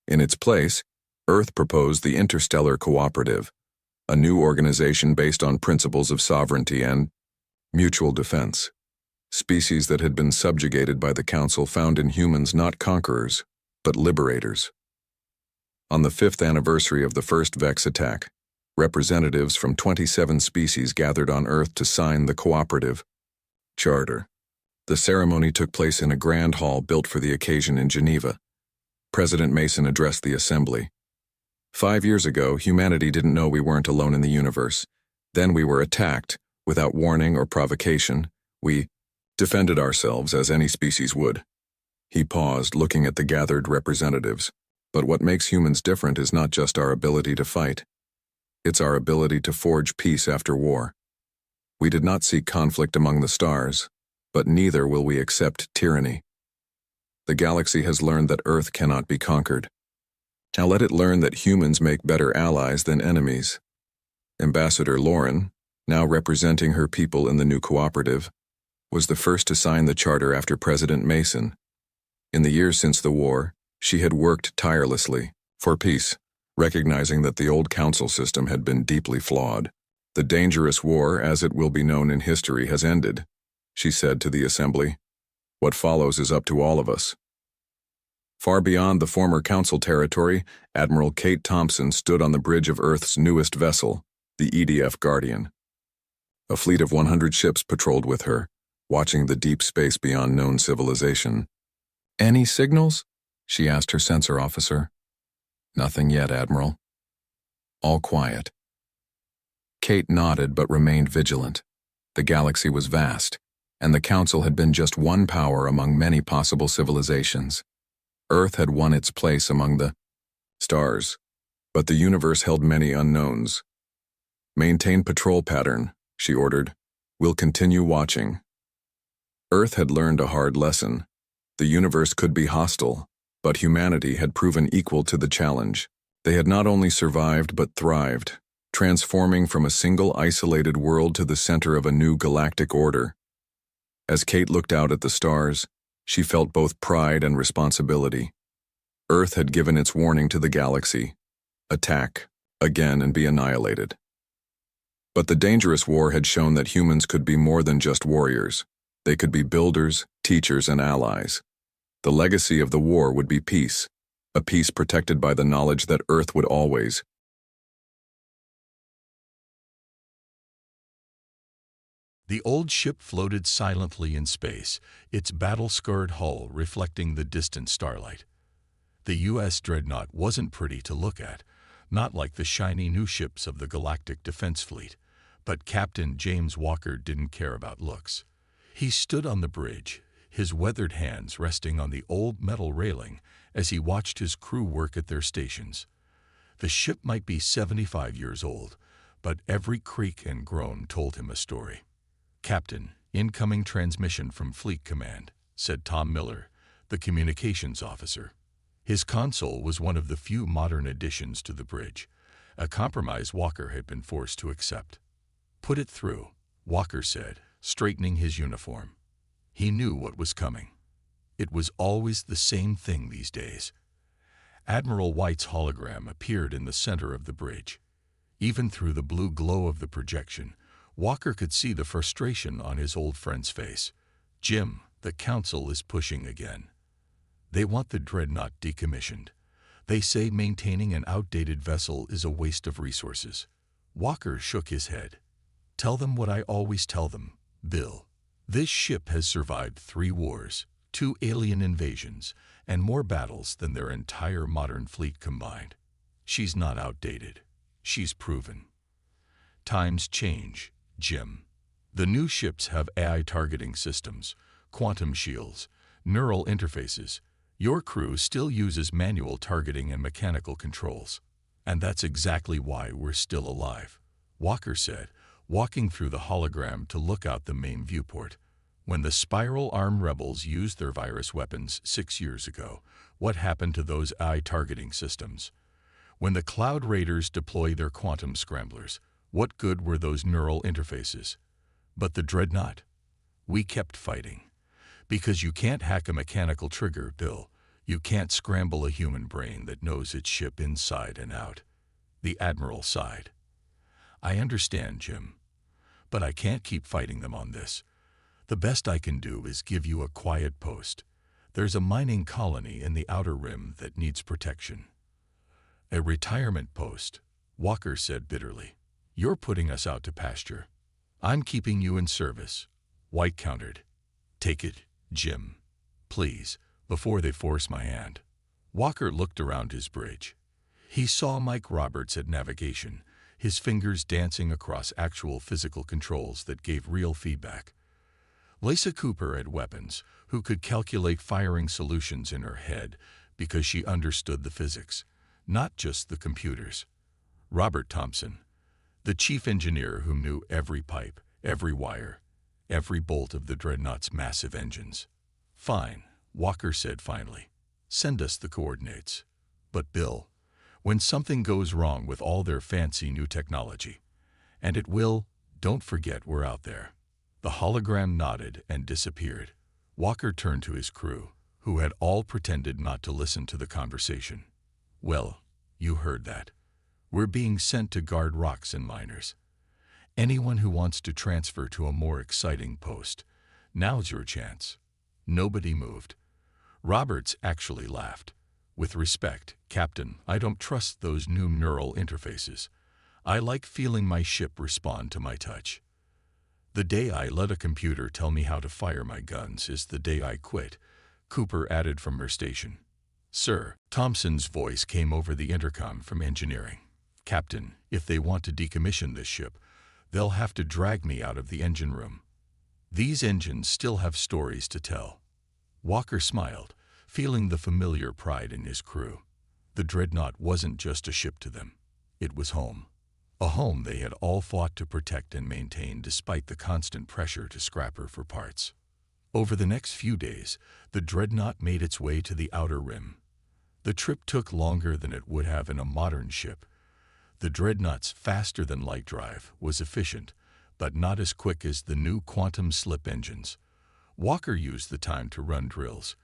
In its place, Earth proposed the Interstellar Cooperative, a new organization based on principles of sovereignty and mutual defense. Species that had been subjugated by the Council found in humans not conquerors, but liberators. On the 5th anniversary of the first Vex attack, representatives from 27 species gathered on Earth to sign the Cooperative Charter. The ceremony took place in a grand hall built for the occasion in Geneva. President Mason addressed the assembly. 5 years ago, humanity didn't know we weren't alone in the universe. Then we were attacked, without warning or provocation. We defended ourselves as any species would. He paused, looking at the gathered representatives. But what makes humans different is not just our ability to fight. It's our ability to forge peace after war. We did not seek conflict among the stars, but neither will we accept tyranny. The galaxy has learned that Earth cannot be conquered. Now let it learn that humans make better allies than enemies. Ambassador Loren, now representing her people in the new cooperative, was the first to sign the charter after President Mason. In the years since the war, she had worked tirelessly for peace, recognizing that the old council system had been deeply flawed. The dangerous war, as it will be known in history, has ended, she said to the assembly. What follows is up to all of us. Far beyond the former council territory, Admiral Kate Thompson stood on the bridge of Earth's newest vessel, the EDF Guardian. A fleet of 100 ships patrolled with her, watching the deep space beyond known civilization. Any signals? She asked her sensor officer. Nothing yet, Admiral. All quiet. Kate nodded but remained vigilant. The galaxy was vast, and the Council had been just one power among many possible civilizations. Earth had won its place among the stars, but the universe held many unknowns. Maintain patrol pattern, she ordered. We'll continue watching. Earth had learned a hard lesson. The universe could be hostile, but humanity had proven equal to the challenge. They had not only survived but thrived, transforming from a single isolated world to the center of a new galactic order. As Kate looked out at the stars, she felt both pride and responsibility. Earth had given its warning to the galaxy: attack, again, and be annihilated. But the dangerous war had shown that humans could be more than just warriors. They could be builders, teachers, and allies. The legacy of the war would be peace, a peace protected by the knowledge that Earth would always. The old ship floated silently in space, its battle-scarred hull reflecting the distant starlight. The U.S. dreadnought wasn't pretty to look at, not like the shiny new ships of the Galactic Defense Fleet, but Captain James Walker didn't care about looks. He stood on the bridge, his weathered hands resting on the old metal railing as he watched his crew work at their stations. The ship might be 75 years old, but every creak and groan told him a story. "Captain, incoming transmission from Fleet Command," said Tom Miller, the communications officer. His console was one of the few modern additions to the bridge, a compromise Walker had been forced to accept. "Put it through," Walker said, straightening his uniform. He knew what was coming. It was always the same thing these days. Admiral White's hologram appeared in the center of the bridge. Even through the blue glow of the projection, Walker could see the frustration on his old friend's face. "Jim, the council is pushing again. They want the dreadnought decommissioned. They say maintaining an outdated vessel is a waste of resources." Walker shook his head. "Tell them what I always tell them, Bill. This ship has survived 3 wars, 2 alien invasions, and more battles than their entire modern fleet combined. She's not outdated. She's proven. Times change, Jim. The new ships have AI targeting systems, quantum shields, neural interfaces. Your crew still uses manual targeting and mechanical controls. And that's exactly why we're still alive," Walker said, walking through the hologram to look out the main viewport. "When the spiral-arm rebels used their virus weapons 6 years ago, what happened to those AI targeting systems? When the Cloud Raiders deploy their quantum scramblers, what good were those neural interfaces? But the dreadnought? We kept fighting. Because you can't hack a mechanical trigger, Bill. You can't scramble a human brain that knows its ship inside and out." The Admiral sighed. "I understand, Jim. But I can't keep fighting them on this. The best I can do is give you a quiet post. There's a mining colony in the Outer Rim that needs protection." "A retirement post," Walker said bitterly. "You're putting us out to pasture." "I'm keeping you in service," White countered. "Take it, Jim. Please, before they force my hand." Walker looked around his bridge. He saw Mike Roberts at navigation, his fingers dancing across actual physical controls that gave real feedback. Lisa Cooper at weapons, who could calculate firing solutions in her head because she understood the physics, not just the computers. Robert Thompson, the chief engineer who knew every pipe, every wire, every bolt of the dreadnought's massive engines. "Fine," Walker said finally. "Send us the coordinates. But Bill, when something goes wrong with all their fancy new technology, and it will, don't forget we're out there." The hologram nodded and disappeared. Walker turned to his crew, who had all pretended not to listen to the conversation. "Well, you heard that. We're being sent to guard rocks and miners. Anyone who wants to transfer to a more exciting post, now's your chance." Nobody moved. Roberts actually laughed. "With respect, Captain, I don't trust those new neural interfaces. I like feeling my ship respond to my touch. The day I let a computer tell me how to fire my guns is the day I quit," Cooper added from her station. "Sir," Thompson's voice came over the intercom from engineering. "Captain, if they want to decommission this ship, they'll have to drag me out of the engine room. These engines still have stories to tell." Walker smiled, feeling the familiar pride in his crew. The dreadnought wasn't just a ship to them. It was home. A home they had all fought to protect and maintain despite the constant pressure to scrap her for parts. Over the next few days, the dreadnought made its way to the Outer Rim. The trip took longer than it would have in a modern ship. The dreadnought's faster-than-light drive was efficient, but not as quick as the new quantum slip engines. Walker used the time to run drills,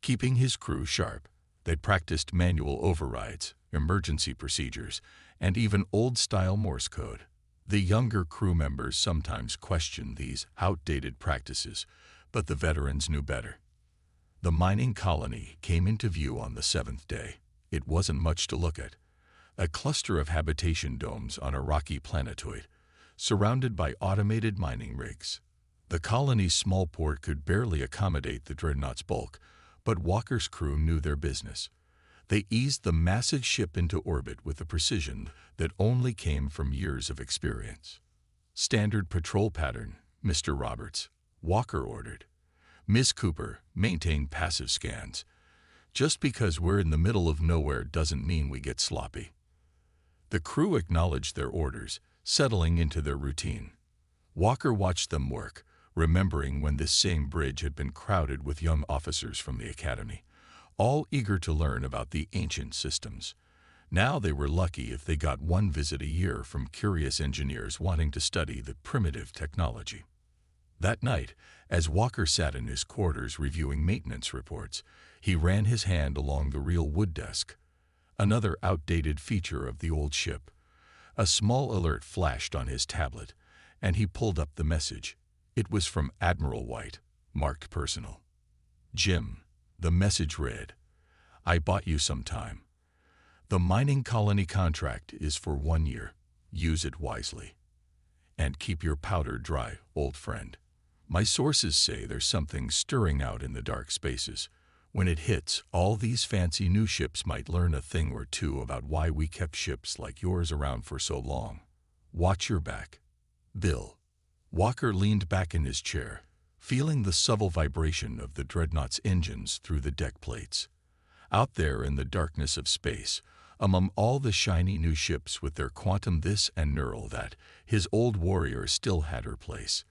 keeping his crew sharp. They'd practiced manual overrides, emergency procedures, and even old-style Morse code. The younger crew members sometimes questioned these outdated practices, but the veterans knew better. The mining colony came into view on the 7th day. It wasn't much to look at. A cluster of habitation domes on a rocky planetoid, surrounded by automated mining rigs. The colony's small port could barely accommodate the dreadnought's bulk, but Walker's crew knew their business. They eased the massive ship into orbit with a precision that only came from years of experience. "Standard patrol pattern, Mr. Roberts," Walker ordered. "Ms. Cooper, maintain passive scans. Just because we're in the middle of nowhere doesn't mean we get sloppy." The crew acknowledged their orders, settling into their routine. Walker watched them work, remembering when this same bridge had been crowded with young officers from the academy, all eager to learn about the ancient systems. Now they were lucky if they got one visit a year from curious engineers wanting to study the primitive technology. That night, as Walker sat in his quarters reviewing maintenance reports, he ran his hand along the real wood desk. Another outdated feature of the old ship. A small alert flashed on his tablet, and he pulled up the message. It was from Admiral White, marked personal. "Jim," the message read, "I bought you some time. The mining colony contract is for 1 year. Use it wisely. And keep your powder dry, old friend. My sources say there's something stirring out in the dark spaces. When it hits, all these fancy new ships might learn a thing or two about why we kept ships like yours around for so long. Watch your back. Bill." Walker leaned back in his chair, feeling the subtle vibration of the dreadnought's engines through the deck plates. Out there in the darkness of space, among all the shiny new ships with their quantum this and neural that, his old warrior still had her place.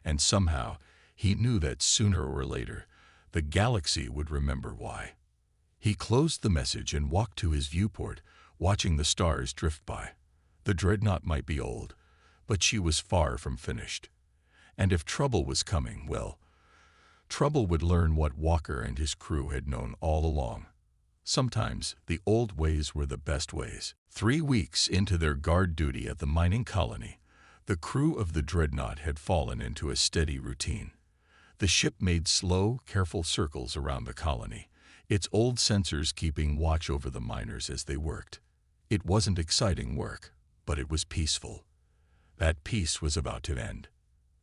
And somehow, he knew that sooner or later, the galaxy would remember why. He closed the message and walked to his viewport, watching the stars drift by. The dreadnought might be old, but she was far from finished. And if trouble was coming, well, trouble would learn what Walker and his crew had known all along. Sometimes the old ways were the best ways. 3 weeks into their guard duty at the mining colony, the crew of the dreadnought had fallen into a steady routine. The ship made slow, careful circles around the colony, its old sensors keeping watch over the miners as they worked. It wasn't exciting work, but it was peaceful. That peace was about to end.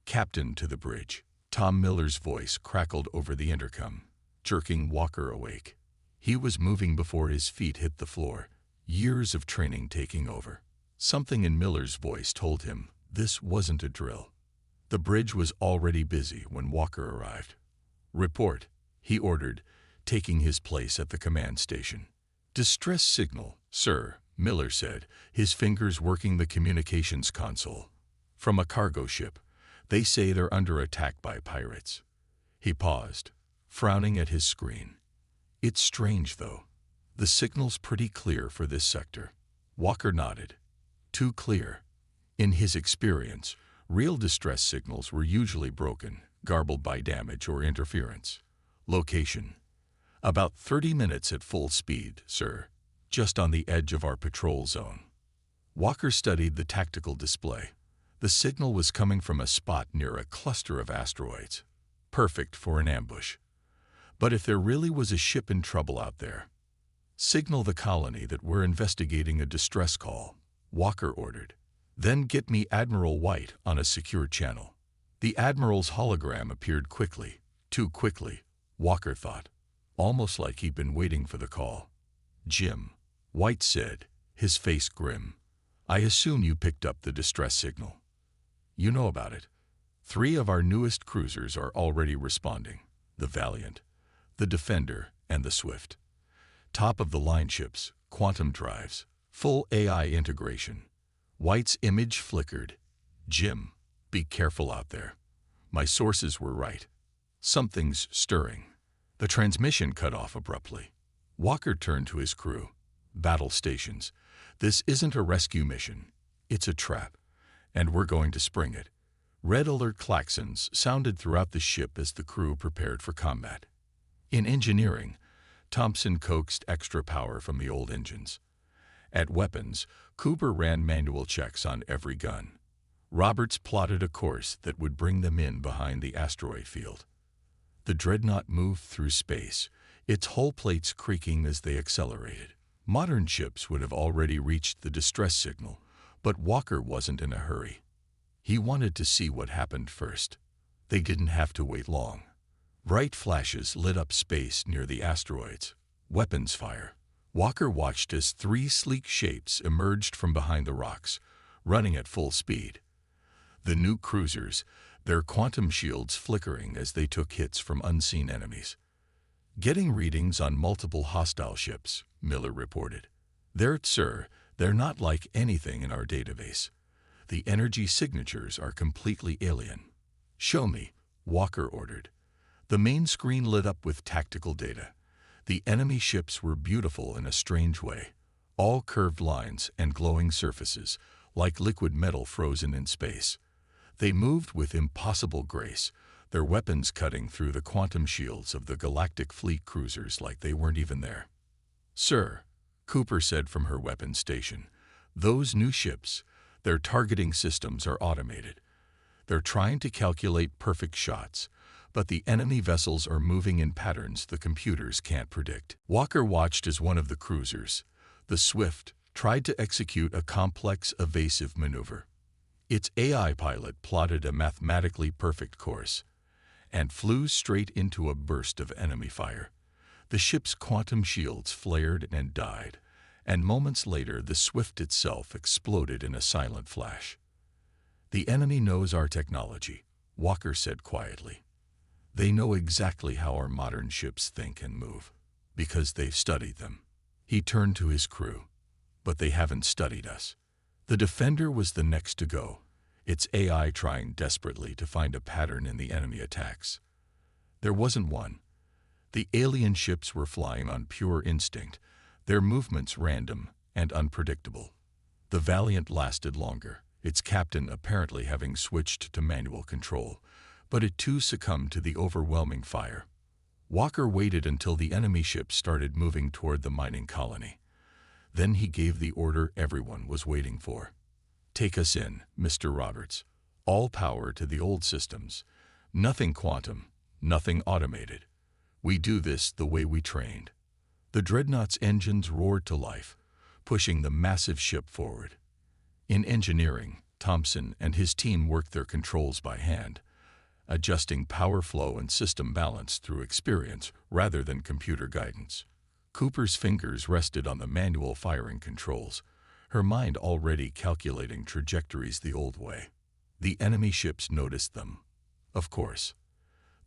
"Captain to the bridge." Tom Miller's voice crackled over the intercom, jerking Walker awake. He was moving before his feet hit the floor, years of training taking over. Something in Miller's voice told him this wasn't a drill. The bridge was already busy when Walker arrived. "Report," he ordered, taking his place at the command station. "Distress signal, sir," Miller said, his fingers working the communications console. "From a cargo ship. They say they're under attack by pirates." He paused, frowning at his screen. "It's strange, though. The signal's pretty clear for this sector." Walker nodded. "Too clear." In his experience, real distress signals were usually broken, garbled by damage or interference. "Location: about 30 minutes at full speed, sir. Just on the edge of our patrol zone." Walker studied the tactical display. The signal was coming from a spot near a cluster of asteroids. Perfect for an ambush. But if there really was a ship in trouble out there, "Signal the colony that we're investigating a distress call," Walker ordered. "Then get me Admiral White on a secure channel." The Admiral's hologram appeared quickly, too quickly, Walker thought, almost like he'd been waiting for the call. "Jim," White said, his face grim, "I assume you picked up the distress signal. You know about it. 3 of our newest cruisers are already responding, the Valiant, the Defender, and the Swift. Top-of-the-line ships, quantum drives, full AI integration." White's image flickered. "Jim, be careful out there. My sources were right. Something's stirring." The transmission cut off abruptly. Walker turned to his crew. "Battle stations. This isn't a rescue mission. It's a trap, and we're going to spring it." Red alert klaxons sounded throughout the ship as the crew prepared for combat. In engineering, Thompson coaxed extra power from the old engines. At weapons, Cooper ran manual checks on every gun. Roberts plotted a course that would bring them in behind the asteroid field. The dreadnought moved through space, its hull plates creaking as they accelerated. Modern ships would have already reached the distress signal, but Walker wasn't in a hurry. He wanted to see what happened first. They didn't have to wait long. Bright flashes lit up space near the asteroids. Weapons fire. Walker watched as 3 sleek shapes emerged from behind the rocks, running at full speed. The new cruisers, their quantum shields flickering as they took hits from unseen enemies. Getting readings on multiple hostile ships, Miller reported. Sir, they're not like anything in our database. The energy signatures are completely alien. Show me, Walker ordered. The main screen lit up with tactical data. The enemy ships were beautiful in a strange way, all curved lines and glowing surfaces, like liquid metal frozen in space. They moved with impossible grace, their weapons cutting through the quantum shields of the Galactic Fleet cruisers like they weren't even there. Sir, Cooper said from her weapons station, those new ships, their targeting systems are automated. They're trying to calculate perfect shots, but the enemy vessels are moving in patterns the computers can't predict. Walker watched as one of the cruisers, the Swift, tried to execute a complex evasive maneuver. Its AI pilot plotted a mathematically perfect course and flew straight into a burst of enemy fire. The ship's quantum shields flared and died, and moments later the Swift itself exploded in a silent flash. The enemy knows our technology, Walker said quietly. They know exactly how our modern ships think and move, because they've studied them. He turned to his crew. But they haven't studied us. The Defender was the next to go, its AI trying desperately to find a pattern in the enemy attacks. There wasn't one. The alien ships were flying on pure instinct, their movements random and unpredictable. The Valiant lasted longer, its captain apparently having switched to manual control, but it too succumbed to the overwhelming fire. Walker waited until the enemy ship started moving toward the mining colony. Then he gave the order everyone was waiting for. Take us in, Mr. Roberts. All power to the old systems. Nothing quantum, nothing automated. We do this the way we trained. The dreadnought's engines roared to life, pushing the massive ship forward. In engineering, Thompson and his team worked their controls by hand, adjusting power flow and system balance through experience rather than computer guidance. Cooper's fingers rested on the manual firing controls, her mind already calculating trajectories the old way. The enemy ships noticed them. Of course.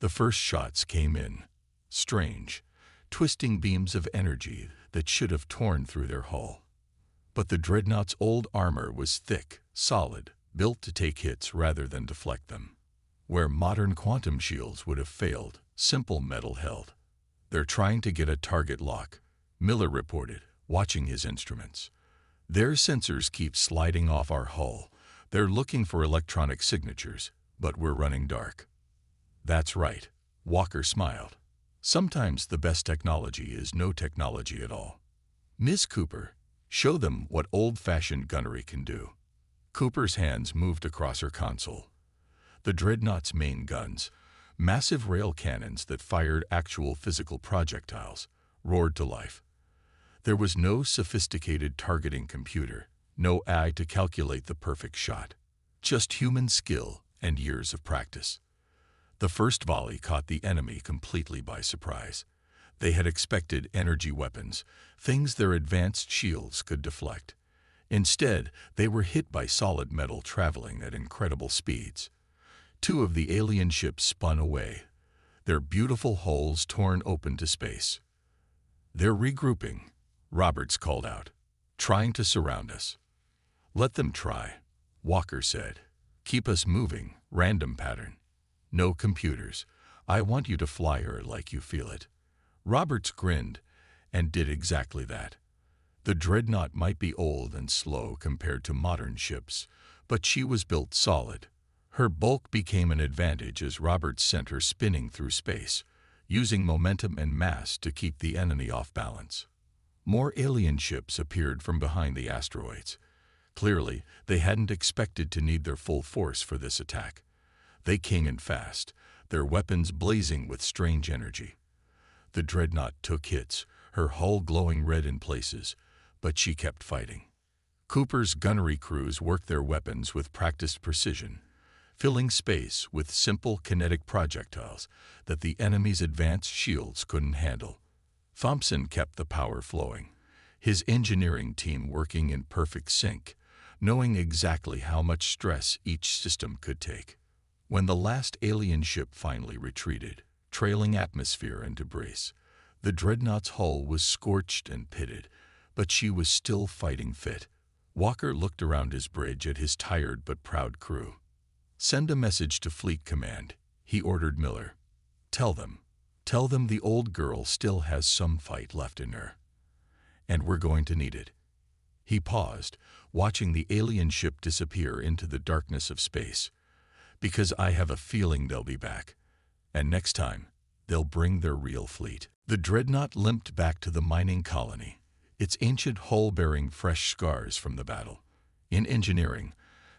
The first shots came in, strange, twisting beams of energy that should have torn through their hull. But the dreadnought's old armor was thick, solid, built to take hits rather than deflect them. Where modern quantum shields would have failed, simple metal held. They're trying to get a target lock, Miller reported, watching his instruments. Their sensors keep sliding off our hull. They're looking for electronic signatures, but we're running dark. That's right, Walker smiled. Sometimes the best technology is no technology at all. Ms. Cooper, show them what old-fashioned gunnery can do. Cooper's hands moved across her console. The dreadnought's main guns, massive rail cannons that fired actual physical projectiles, roared to life. There was no sophisticated targeting computer, no AI to calculate the perfect shot. Just human skill and years of practice. The first volley caught the enemy completely by surprise. They had expected energy weapons, things their advanced shields could deflect. Instead, they were hit by solid metal traveling at incredible speeds. 2 of the alien ships spun away, their beautiful hulls torn open to space. They're regrouping, Roberts called out, trying to surround us. Let them try, Walker said. Keep us moving, random pattern. No computers. I want you to fly her like you feel it. Roberts grinned and did exactly that. The dreadnought might be old and slow compared to modern ships, but she was built solid. Her bulk became an advantage as Roberts sent her spinning through space, using momentum and mass to keep the enemy off balance. More alien ships appeared from behind the asteroids. Clearly, they hadn't expected to need their full force for this attack. They came in fast, their weapons blazing with strange energy. The dreadnought took hits, her hull glowing red in places, but she kept fighting. Cooper's gunnery crews worked their weapons with practiced precision, filling space with simple kinetic projectiles that the enemy's advanced shields couldn't handle. Thompson kept the power flowing, his engineering team working in perfect sync, knowing exactly how much stress each system could take. When the last alien ship finally retreated, trailing atmosphere and debris, the dreadnought's hull was scorched and pitted, but she was still fighting fit. Walker looked around his bridge at his tired but proud crew. "Send a message to Fleet Command," he ordered Miller. Tell them the old girl still has some fight left in her. And we're going to need it." He paused, watching the alien ship disappear into the darkness of space. "Because I have a feeling they'll be back. And next time, they'll bring their real fleet." The dreadnought limped back to the mining colony, its ancient hull bearing fresh scars from the battle. In engineering,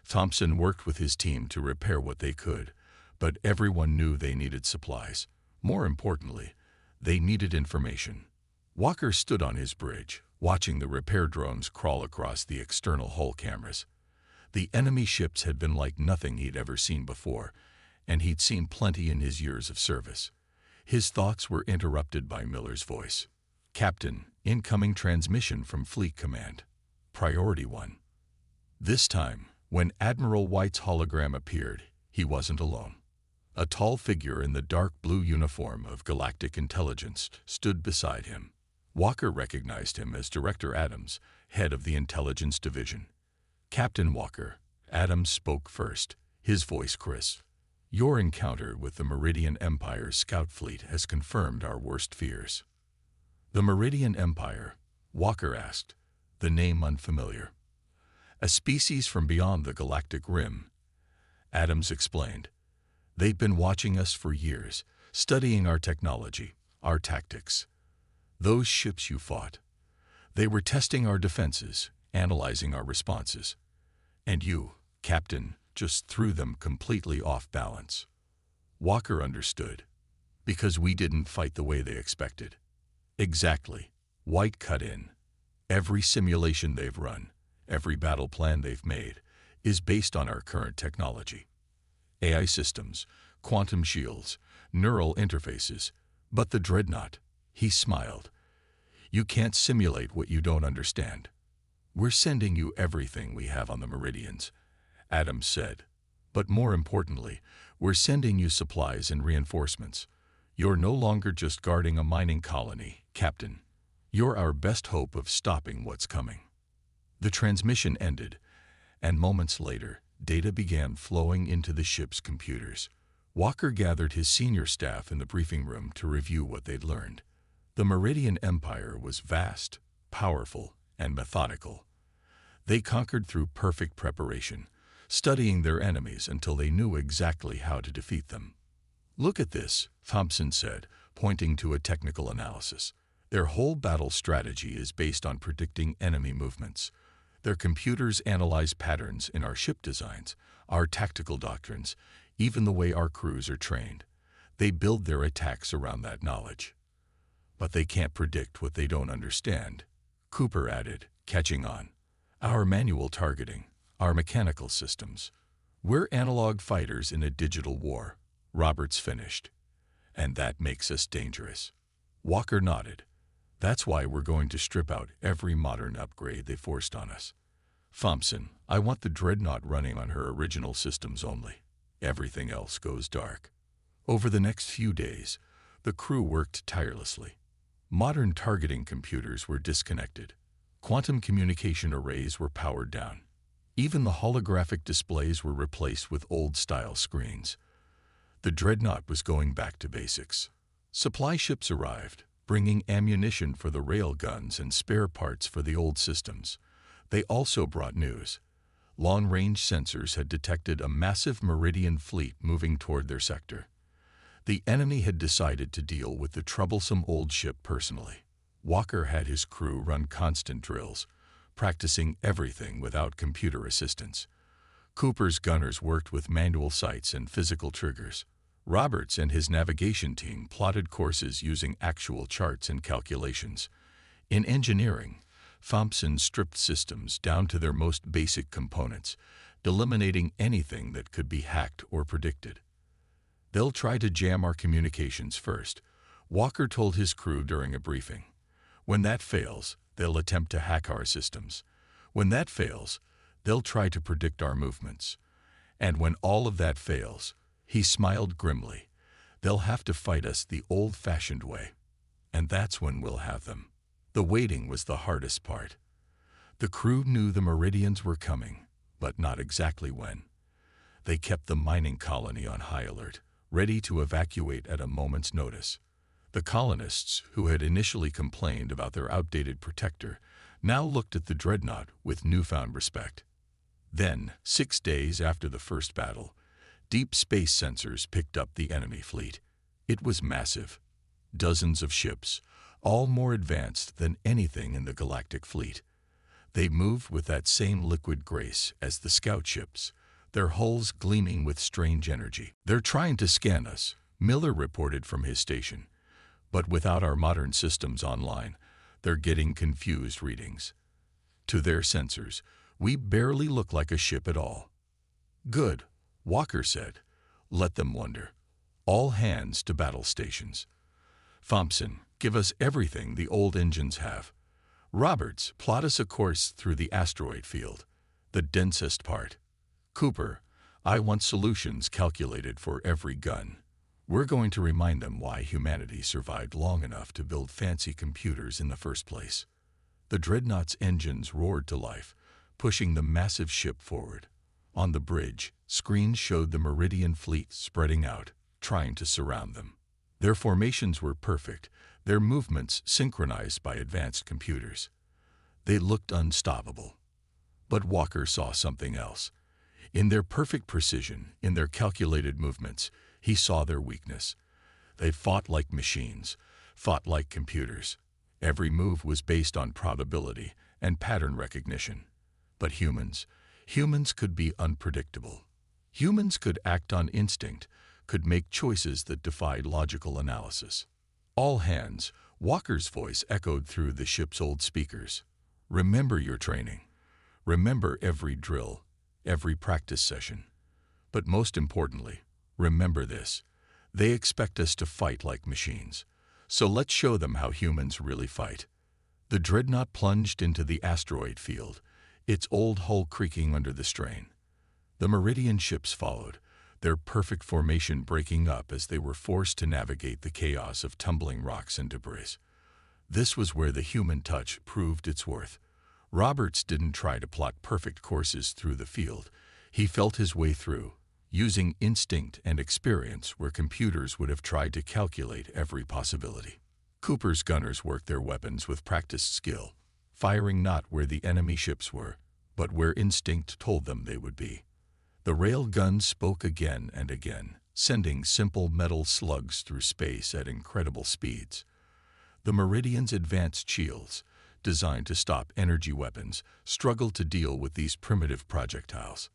Thompson worked with his team to repair what they could, but everyone knew they needed supplies. More importantly, they needed information. Walker stood on his bridge, watching the repair drones crawl across the external hull cameras. The enemy ships had been like nothing he'd ever seen before, and he'd seen plenty in his years of service. His thoughts were interrupted by Miller's voice. "Captain, incoming transmission from Fleet Command. Priority 1. This time, when Admiral White's hologram appeared, he wasn't alone. A tall figure in the dark blue uniform of Galactic Intelligence stood beside him. Walker recognized him as Director Adams, head of the Intelligence Division. "Captain Walker," Adams spoke first, his voice crisp. "Your encounter with the Meridian Empire's scout fleet has confirmed our worst fears." "The Meridian Empire?" Walker asked, the name unfamiliar. "A species from beyond the galactic rim," Adams explained. "They've been watching us for years, studying our technology, our tactics. Those ships you fought, they were testing our defenses, analyzing our responses. And you, Captain, just threw them completely off balance." Walker understood. "Because we didn't fight the way they expected." "Exactly." White cut in. "Every simulation they've run, every battle plan they've made, is based on our current technology. AI systems, quantum shields, neural interfaces. But the dreadnought," he smiled. "You can't simulate what you don't understand." "We're sending you everything we have on the Meridians," Adams said. "But more importantly, we're sending you supplies and reinforcements. You're no longer just guarding a mining colony, Captain. You're our best hope of stopping what's coming." The transmission ended, and moments later, data began flowing into the ship's computers. Walker gathered his senior staff in the briefing room to review what they'd learned. The Meridian Empire was vast, powerful, and methodical. They conquered through perfect preparation, studying their enemies until they knew exactly how to defeat them. "Look at this," Thompson said, pointing to a technical analysis. "Their whole battle strategy is based on predicting enemy movements. Their computers analyze patterns in our ship designs, our tactical doctrines, even the way our crews are trained. They build their attacks around that knowledge." "But they can't predict what they don't understand," Cooper added, catching on. "Our manual targeting, our mechanical systems. We're analog fighters in a digital war," Roberts finished. "And that makes us dangerous." Walker nodded. "That's why we're going to strip out every modern upgrade they forced on us. Thompson, I want the dreadnought running on her original systems only. Everything else goes dark." Over the next few days, the crew worked tirelessly. Modern targeting computers were disconnected. Quantum communication arrays were powered down. Even the holographic displays were replaced with old-style screens. The dreadnought was going back to basics. Supply ships arrived, bringing ammunition for the rail guns and spare parts for the old systems. They also brought news. Long-range sensors had detected a massive Meridian fleet moving toward their sector. The enemy had decided to deal with the troublesome old ship personally. Walker had his crew run constant drills, practicing everything without computer assistance. Cooper's gunners worked with manual sights and physical triggers. Roberts and his navigation team plotted courses using actual charts and calculations. In engineering, Thompson stripped systems down to their most basic components, eliminating anything that could be hacked or predicted. "They'll try to jam our communications first," Walker told his crew during a briefing. "When that fails, they'll attempt to hack our systems. When that fails, they'll try to predict our movements. And when all of that fails," he smiled grimly, "they'll have to fight us the old-fashioned way. And that's when we'll have them." The waiting was the hardest part. The crew knew the Meridians were coming, but not exactly when. They kept the mining colony on high alert, ready to evacuate at a moment's notice. The colonists, who had initially complained about their outdated protector, now looked at the dreadnought with newfound respect. Then, 6 days after the first battle, deep space sensors picked up the enemy fleet. It was massive. Dozens of ships, all more advanced than anything in the galactic fleet. They moved with that same liquid grace as the scout ships, their hulls gleaming with strange energy. "They're trying to scan us," Miller reported from his station. "But without our modern systems online, they're getting confused readings. To their sensors, we barely look like a ship at all." "Good," Walker said. "Let them wonder. All hands to battle stations. Thompson, give us everything the old engines have. Roberts, plot us a course through the asteroid field, the densest part. Cooper, I want solutions calculated for every gun. We're going to remind them why humanity survived long enough to build fancy computers in the first place." The dreadnought's engines roared to life, pushing the massive ship forward. On the bridge, screens showed the Meridian fleet spreading out, trying to surround them. Their formations were perfect, their movements synchronized by advanced computers. They looked unstoppable. But Walker saw something else. In their perfect precision, in their calculated movements, he saw their weakness. They fought like machines, fought like computers. Every move was based on probability and pattern recognition. But humans could be unpredictable. Humans could act on instinct, could make choices that defied logical analysis. "All hands," Walker's voice echoed through the ship's old speakers. "Remember your training. Remember every drill, every practice session. But most importantly, remember this. They expect us to fight like machines. So let's show them how humans really fight." The dreadnought plunged into the asteroid field, its old hull creaking under the strain. The Meridian ships followed, their perfect formation breaking up as they were forced to navigate the chaos of tumbling rocks and debris. This was where the human touch proved its worth. Roberts didn't try to plot perfect courses through the field. He felt his way through, using instinct and experience where computers would have tried to calculate every possibility. Cooper's gunners worked their weapons with practiced skill, firing not where the enemy ships were, but where instinct told them they would be. The rail guns spoke again and again, sending simple metal slugs through space at incredible speeds. The Meridian's advanced shields, designed to stop energy weapons, struggled to deal with these primitive projectiles.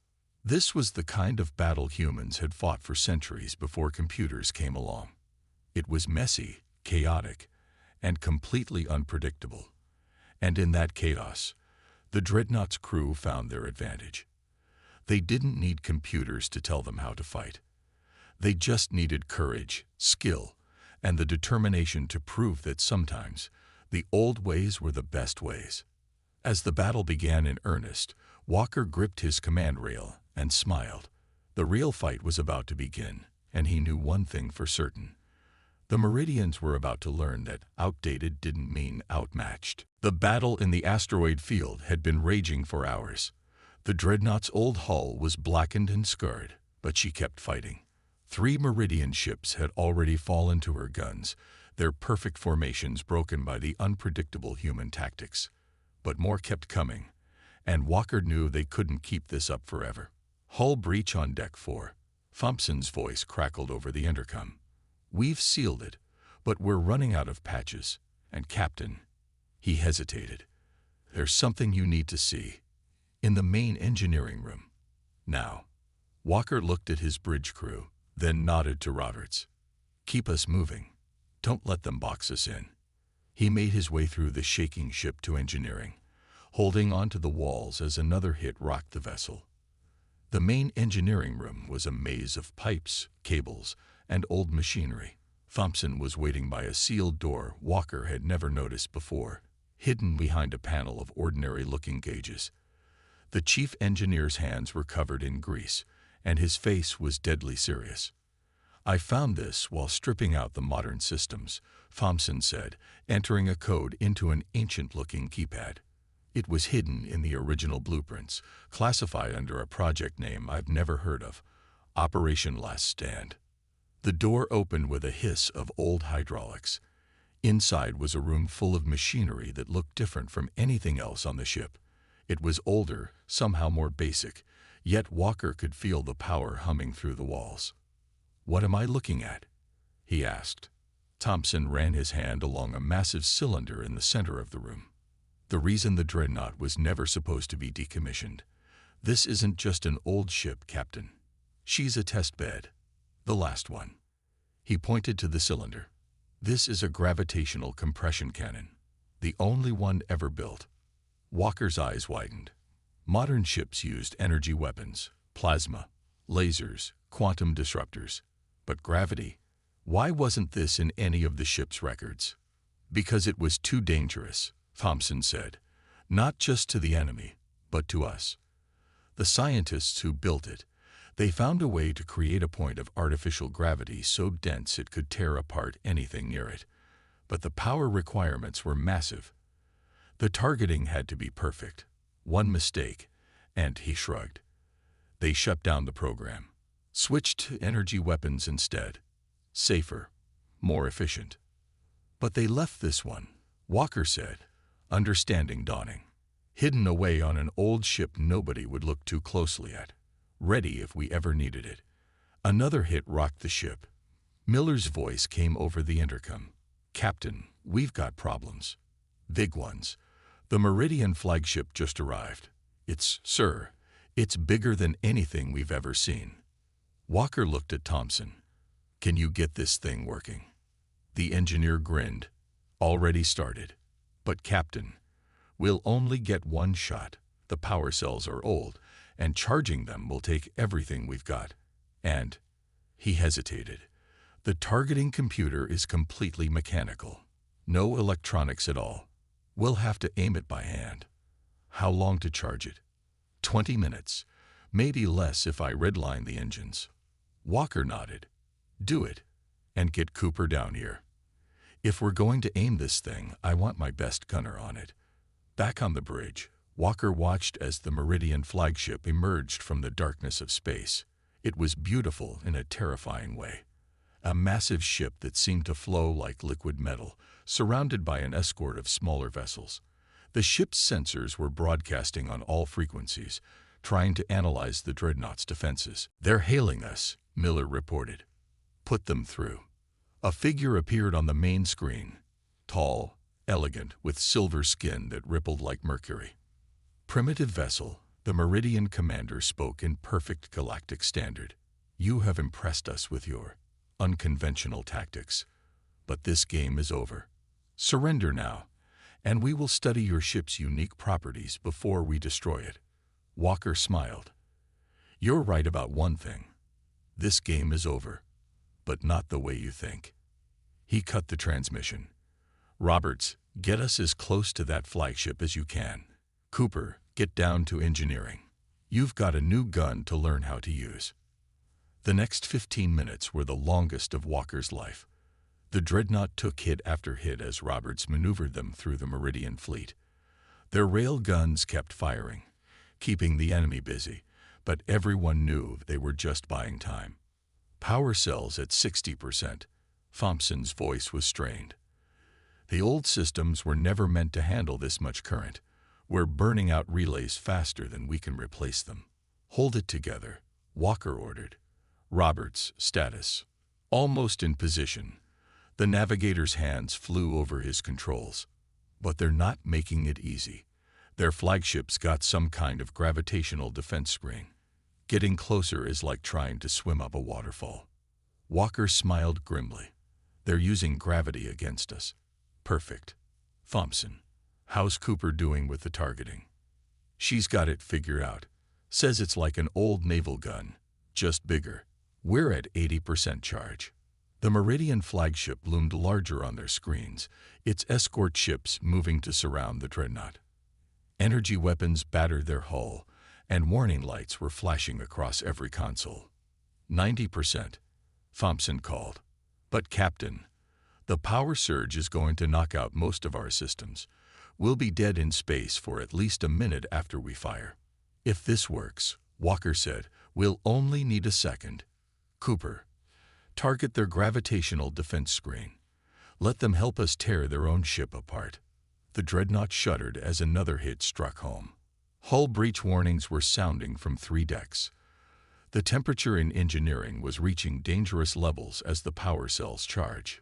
This was the kind of battle humans had fought for centuries before computers came along. It was messy, chaotic, and completely unpredictable. And in that chaos, the dreadnought's crew found their advantage. They didn't need computers to tell them how to fight. They just needed courage, skill, and the determination to prove that sometimes the old ways were the best ways. As the battle began in earnest, Walker gripped his command rail and smiled. The real fight was about to begin, and he knew one thing for certain. The Meridians were about to learn that outdated didn't mean outmatched. The battle in the asteroid field had been raging for hours. The dreadnought's old hull was blackened and scarred, but she kept fighting. 3 Meridian ships had already fallen to her guns, their perfect formations broken by the unpredictable human tactics. But more kept coming, and Walker knew they couldn't keep this up forever. "Hull breach on deck 4. Thompson's voice crackled over the intercom. "We've sealed it, but we're running out of patches. And Captain," he hesitated, "there's something you need to see. In the main engineering room." Now, Walker looked at his bridge crew. then nodded to Roberts. "Keep us moving. Don't let them box us in." He made his way through the shaking ship to engineering, holding onto the walls as another hit rocked the vessel. The main engineering room was a maze of pipes, cables, and old machinery. Thompson was waiting by a sealed door Walker had never noticed before, hidden behind a panel of ordinary-looking gauges. The chief engineer's hands were covered in grease, and his face was deadly serious. "I found this while stripping out the modern systems," Thompson said, entering a code into an ancient-looking keypad. It was hidden in the original blueprints, classified under a project name I've never heard of, Operation Last Stand. The door opened with a hiss of old hydraulics. Inside was a room full of machinery that looked different from anything else on the ship. It was older, somehow more basic, yet Walker could feel the power humming through the walls. "What am I looking at?" he asked. Thompson ran his hand along a massive cylinder in the center of the room. "The reason the Dreadnought was never supposed to be decommissioned. This isn't just an old ship, Captain. She's a test bed. The last one." He pointed to the cylinder. "This is a gravitational compression cannon, the only one ever built." Walker's eyes widened. Modern ships used energy weapons, plasma, lasers, quantum disruptors. But gravity? Why wasn't this in any of the ship's records? "Because it was too dangerous," Thompson said. "Not just to the enemy, but to us. The scientists who built it, they found a way to create a point of artificial gravity so dense it could tear apart anything near it. But the power requirements were massive. The targeting had to be perfect. One mistake, and," he shrugged, "they shut down the program. Switched to energy weapons instead. Safer, more efficient." "But they left this one," Walker said, understanding dawning. "Hidden away on an old ship nobody would look too closely at. Ready if we ever needed it." Another hit rocked the ship. Miller's voice came over the intercom. "Captain, we've got problems. Big ones. The Meridian flagship just arrived. Sir, it's bigger than anything we've ever seen." Walker looked at Thompson. "Can you get this thing working?" The engineer grinned. "Already started. But Captain, we'll only get one shot. The power cells are old, and charging them will take everything we've got. And," he hesitated, "the targeting computer is completely mechanical. No electronics at all. We'll have to aim it by hand." "How long to charge it?" 20 minutes. Maybe less if I redline the engines." Walker nodded. "Do it, and get Cooper down here. If we're going to aim this thing, I want my best gunner on it." Back on the bridge, Walker watched as the Meridian flagship emerged from the darkness of space. It was beautiful in a terrifying way. A massive ship that seemed to flow like liquid metal, surrounded by an escort of smaller vessels. The ship's sensors were broadcasting on all frequencies, trying to analyze the Dreadnought's defenses. "They're hailing us," Miller reported. "Put them through." A figure appeared on the main screen, tall, elegant, with silver skin that rippled like mercury. "Primitive vessel," the Meridian commander spoke in perfect galactic standard. "You have impressed us with your unconventional tactics. But this game is over. Surrender now, and we will study your ship's unique properties before we destroy it." Walker smiled. "You're right about one thing. This game is over, but not the way you think." He cut the transmission. "Roberts, get us as close to that flagship as you can. Cooper, get down to engineering. You've got a new gun to learn how to use." The next 15 minutes were the longest of Walker's life. The Dreadnought took hit after hit as Roberts maneuvered them through the Meridian fleet. Their rail guns kept firing, keeping the enemy busy, but everyone knew they were just buying time. "Power cells at 60%. Thompson's voice was strained. "The old systems were never meant to handle this much current. We're burning out relays faster than we can replace them." "Hold it together," Walker ordered. "Roberts, status." "Almost in position." The navigator's hands flew over his controls. "But they're not making it easy. Their flagship's got some kind of gravitational defense screen. Getting closer is like trying to swim up a waterfall." Walker smiled grimly. They're using gravity against us. Perfect. Thompson, how's Cooper doing with the targeting? She's got it figured out. Says it's like an old naval gun, just bigger. We're at 80% charge. The Meridian flagship loomed larger on their screens, its escort ships moving to surround the dreadnought. Energy weapons battered their hull, and warning lights were flashing across every console. 90%, Thompson called. But Captain, the power surge is going to knock out most of our systems. We'll be dead in space for at least a minute after we fire. If this works, Walker said, we'll only need a second. Cooper, target their gravitational defense screen. Let them help us tear their own ship apart. The dreadnought shuddered as another hit struck home. Hull breach warnings were sounding from 3 decks. The temperature in engineering was reaching dangerous levels as the power cells charge.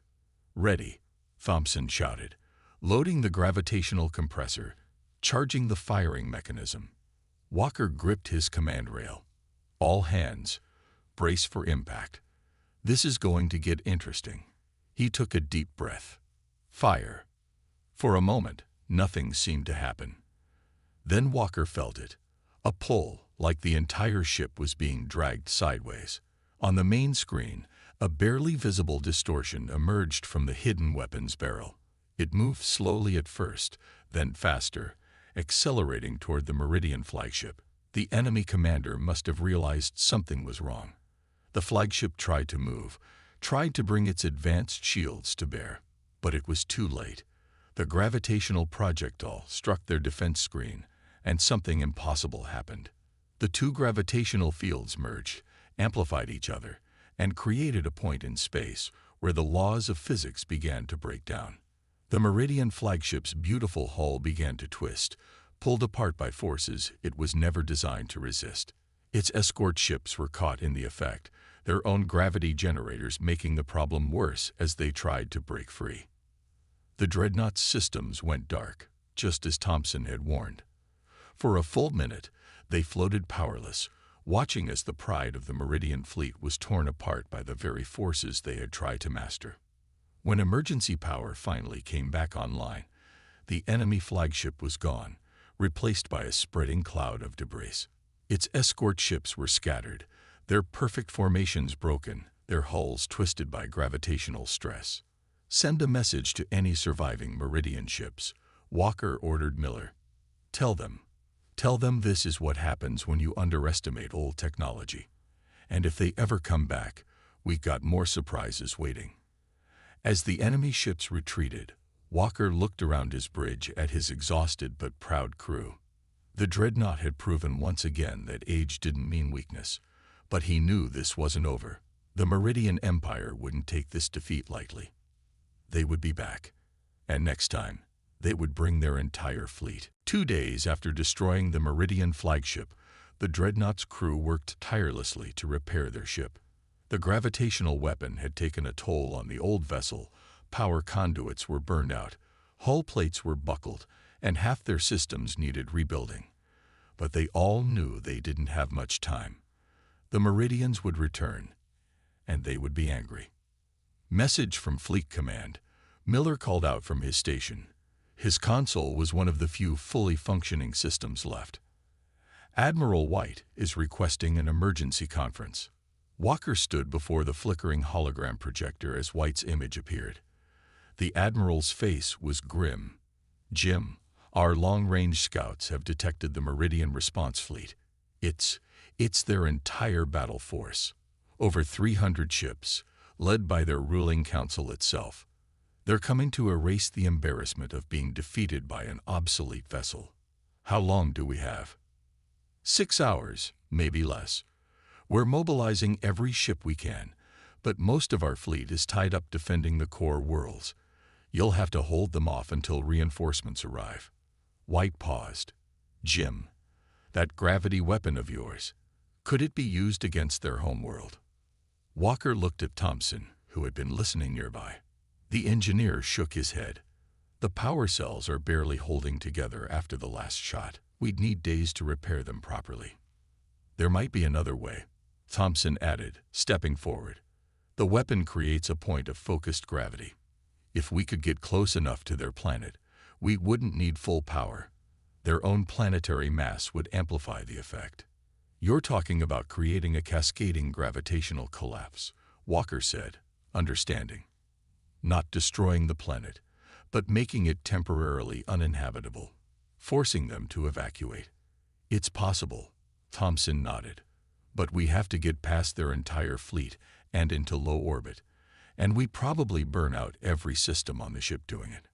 Ready, Thompson shouted, loading the gravitational compressor, charging the firing mechanism. Walker gripped his command rail. All hands, brace for impact. This is going to get interesting. He took a deep breath. Fire. For a moment, nothing seemed to happen. Then Walker felt it. A pull, like the entire ship was being dragged sideways. On the main screen, a barely visible distortion emerged from the hidden weapons barrel. It moved slowly at first, then faster, accelerating toward the Meridian flagship. The enemy commander must have realized something was wrong. The flagship tried to move, tried to bring its advanced shields to bear, but it was too late. The gravitational projectile struck their defense screen, and something impossible happened. The 2 gravitational fields merged, amplified each other, and created a point in space where the laws of physics began to break down. The Meridian flagship's beautiful hull began to twist, pulled apart by forces it was never designed to resist. Its escort ships were caught in the effect, their own gravity generators making the problem worse as they tried to break free. The dreadnought's systems went dark, just as Thompson had warned. For a full minute, they floated powerless, watching as the pride of the Meridian fleet was torn apart by the very forces they had tried to master. When emergency power finally came back online, the enemy flagship was gone, replaced by a spreading cloud of debris. Its escort ships were scattered, their perfect formations broken, their hulls twisted by gravitational stress. Send a message to any surviving Meridian ships, Walker ordered Miller. Tell them this is what happens when you underestimate old technology. And if they ever come back, we got more surprises waiting. As the enemy ships retreated, Walker looked around his bridge at his exhausted but proud crew. The dreadnought had proven once again that age didn't mean weakness, but he knew this wasn't over. The Meridian Empire wouldn't take this defeat lightly. They would be back, and next time, they would bring their entire fleet. 2 days after destroying the Meridian flagship, the dreadnought's crew worked tirelessly to repair their ship. The gravitational weapon had taken a toll on the old vessel, power conduits were burned out, hull plates were buckled, and half their systems needed rebuilding. But they all knew they didn't have much time. The Meridians would return, and they would be angry. Message from Fleet Command. Miller called out from his station. His console was one of the few fully functioning systems left. Admiral White is requesting an emergency conference. Walker stood before the flickering hologram projector as White's image appeared. The Admiral's face was grim. Jim, our long-range scouts have detected the Meridian response fleet. It's their entire battle force. Over 300 ships, led by their ruling council itself. They're coming to erase the embarrassment of being defeated by an obsolete vessel. How long do we have? 6 hours, maybe less. We're mobilizing every ship we can, but most of our fleet is tied up defending the core worlds. You'll have to hold them off until reinforcements arrive. White paused. Jim, that gravity weapon of yours, could it be used against their homeworld? Walker looked at Thompson, who had been listening nearby. The engineer shook his head. The power cells are barely holding together after the last shot. We'd need days to repair them properly. There might be another way, Thompson added, stepping forward. The weapon creates a point of focused gravity. If we could get close enough to their planet, we wouldn't need full power. Their own planetary mass would amplify the effect. You're talking about creating a cascading gravitational collapse, Walker said, understanding. Not destroying the planet, but making it temporarily uninhabitable, forcing them to evacuate. It's possible, Thompson nodded, but we have to get past their entire fleet and into low orbit, and we probably burn out every system on the ship doing it.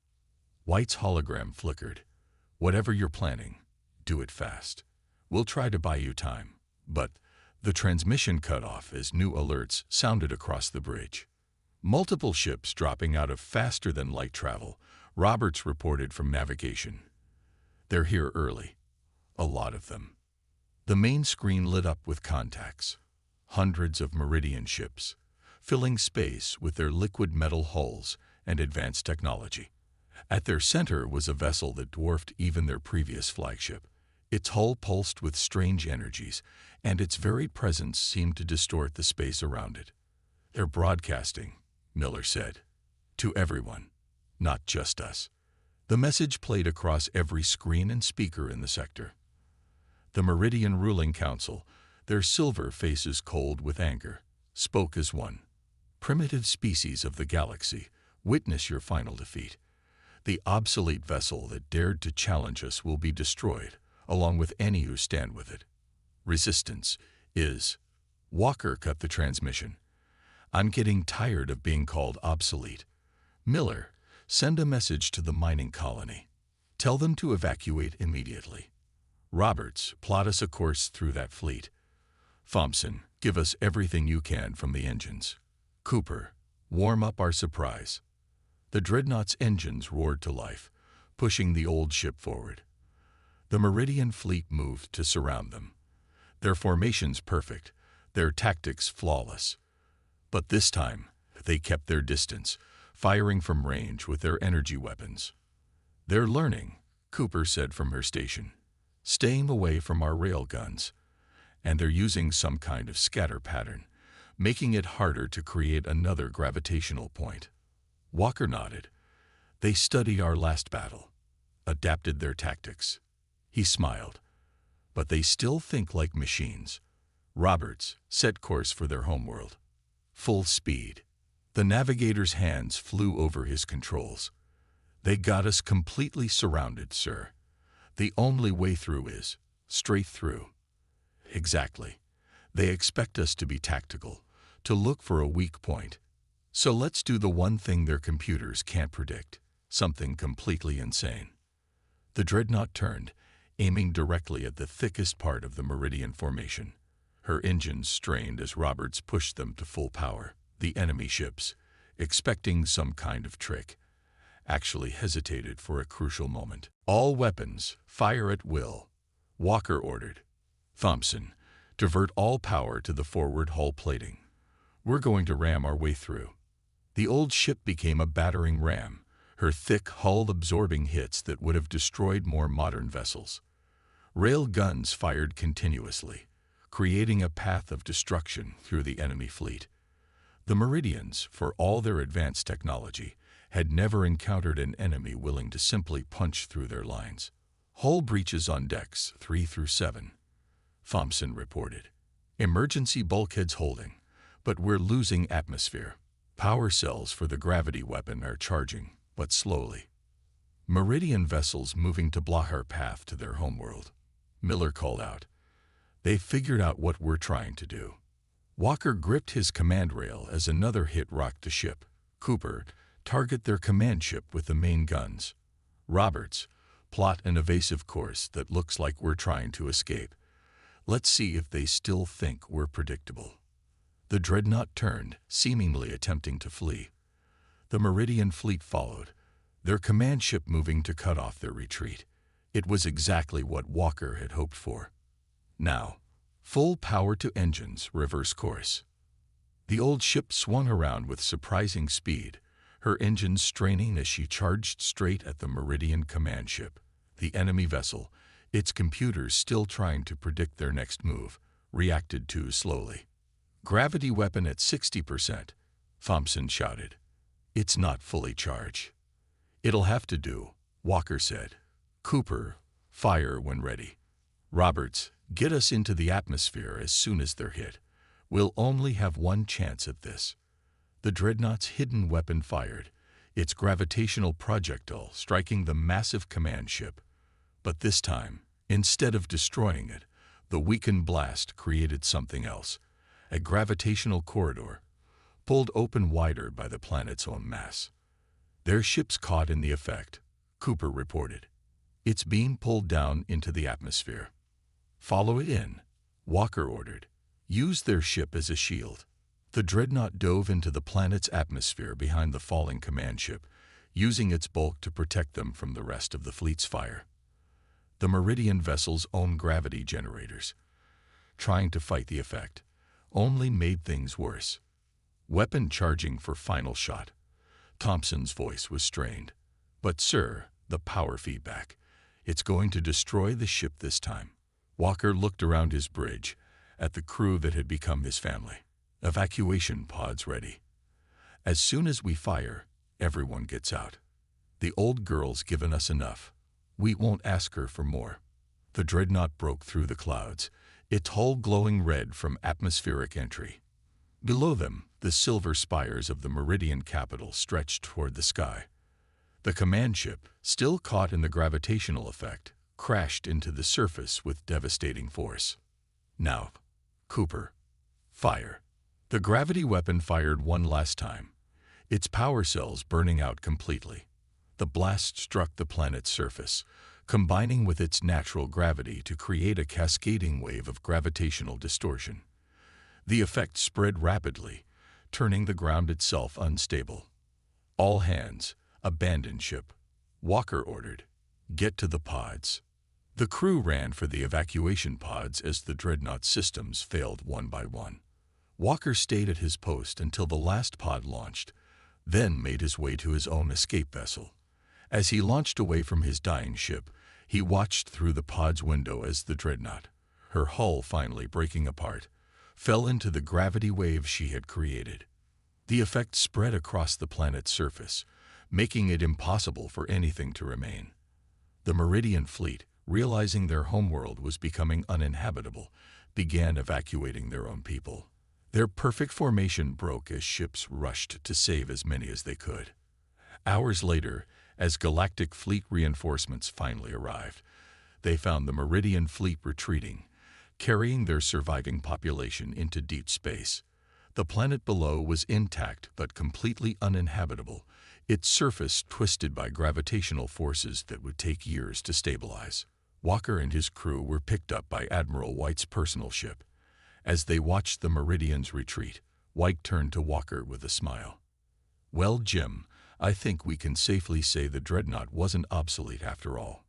White's hologram flickered. Whatever you're planning, do it fast. We'll try to buy you time. But the transmission cut off as new alerts sounded across the bridge. Multiple ships dropping out of faster-than-light travel, Roberts reported from navigation. They're here early. A lot of them. The main screen lit up with contacts. Hundreds of Meridian ships, filling space with their liquid metal hulls and advanced technology. At their center was a vessel that dwarfed even their previous flagship. Its hull pulsed with strange energies, and its very presence seemed to distort the space around it. They're broadcasting, Miller said. To everyone, not just us. The message played across every screen and speaker in the sector. The Meridian Ruling Council, their silver faces cold with anger, spoke as one. Primitive species of the galaxy, witness your final defeat. The obsolete vessel that dared to challenge us will be destroyed, along with any who stand with it. Resistance is... Walker cut the transmission. I'm getting tired of being called obsolete. Miller, send a message to the mining colony. Tell them to evacuate immediately. Roberts, plot us a course through that fleet. Thompson, give us everything you can from the engines. Cooper, warm up our surprise. The Dreadnought's engines roared to life, pushing the old ship forward. The Meridian fleet moved to surround them. Their formations perfect, their tactics flawless. But this time, they kept their distance, firing from range with their energy weapons. They're learning, Cooper said from her station, staying away from our rail guns. And they're using some kind of scatter pattern, making it harder to create another gravitational point. Walker nodded. They studied our last battle, adapted their tactics. He smiled. But they still think like machines. Roberts set course for their homeworld. Full speed. The navigator's hands flew over his controls. They got us completely surrounded, sir. The only way through is straight through. Exactly. They expect us to be tactical, to look for a weak point. So let's do the one thing their computers can't predict, something completely insane. The Dreadnought turned, aiming directly at the thickest part of the Meridian formation. Her engines strained as Roberts pushed them to full power. The enemy ships, expecting some kind of trick, actually hesitated for a crucial moment. All weapons, fire at will, Walker ordered. Thompson, divert all power to the forward hull plating. We're going to ram our way through. The old ship became a battering ram, her thick hull absorbing hits that would have destroyed more modern vessels. Rail guns fired continuously, creating a path of destruction through the enemy fleet. The Meridians, for all their advanced technology, had never encountered an enemy willing to simply punch through their lines. Hull breaches on decks 3 through 7. Thompson reported. Emergency bulkheads holding, but we're losing atmosphere. Power cells for the gravity weapon are charging, but slowly. Meridian vessels moving to block our path to their homeworld. Miller called out. They figured out what we're trying to do. Walker gripped his command rail as another hit rocked the ship. Cooper, target their command ship with the main guns. Roberts, plot an evasive course that looks like we're trying to escape. Let's see if they still think we're predictable. The Dreadnought turned, seemingly attempting to flee. The Meridian fleet followed, their command ship moving to cut off their retreat. It was exactly what Walker had hoped for. Now, full power to engines, reverse course. The old ship swung around with surprising speed, her engines straining as she charged straight at the Meridian command ship. The enemy vessel, its computers still trying to predict their next move, reacted too slowly. Gravity weapon at 60%. Thompson shouted. "It's not fully charged." "It'll have to do," Walker said. "Cooper, fire when ready. Roberts, get us into the atmosphere as soon as they're hit. We'll only have one chance at this." The dreadnought's hidden weapon fired, its gravitational projectile striking the massive command ship. But this time, instead of destroying it, the weakened blast created something else, a gravitational corridor, pulled open wider by the planet's own mass. "Their ship's caught in the effect," Cooper reported. "It's being pulled down into the atmosphere." "Follow it in," Walker ordered. "Use their ship as a shield." The dreadnought dove into the planet's atmosphere behind the falling command ship, using its bulk to protect them from the rest of the fleet's fire. The Meridian vessel's own gravity generators, trying to fight the effect, only made things worse. "Weapon charging for final shot." Thompson's voice was strained. "But sir, the power feedback. It's going to destroy the ship this time." Walker looked around his bridge, at the crew that had become his family. "Evacuation pods ready. As soon as we fire, everyone gets out. The old girl's given us enough. We won't ask her for more." The dreadnought broke through the clouds, its hull glowing red from atmospheric entry. Below them, the silver spires of the Meridian capital stretched toward the sky. The command ship, still caught in the gravitational effect, crashed into the surface with devastating force. "Now, Cooper, fire." The gravity weapon fired one last time, its power cells burning out completely. The blast struck the planet's surface, combining with its natural gravity to create a cascading wave of gravitational distortion. The effect spread rapidly, turning the ground itself unstable. "All hands, abandon ship," Walker ordered. "Get to the pods." The crew ran for the evacuation pods as the dreadnought systems failed one by one. Walker stayed at his post until the last pod launched, then made his way to his own escape vessel. As he launched away from his dying ship, he watched through the pod's window as the dreadnought, her hull finally breaking apart, fell into the gravity wave she had created. The effect spread across the planet's surface, making it impossible for anything to remain. The Meridian fleet, realizing their homeworld was becoming uninhabitable, began evacuating their own people. Their perfect formation broke as ships rushed to save as many as they could. Hours later, as galactic fleet reinforcements finally arrived, they found the Meridian fleet retreating, carrying their surviving population into deep space. The planet below was intact but completely uninhabitable, its surface twisted by gravitational forces that would take years to stabilize. Walker and his crew were picked up by Admiral White's personal ship. As they watched the Meridians retreat, White turned to Walker with a smile. "Well, Jim, I think we can safely say the dreadnought wasn't obsolete after all."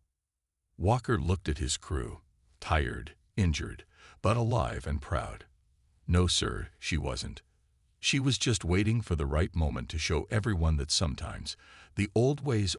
Walker looked at his crew, tired, injured, but alive and proud. "No, sir, she wasn't. She was just waiting for the right moment to show everyone that sometimes the old ways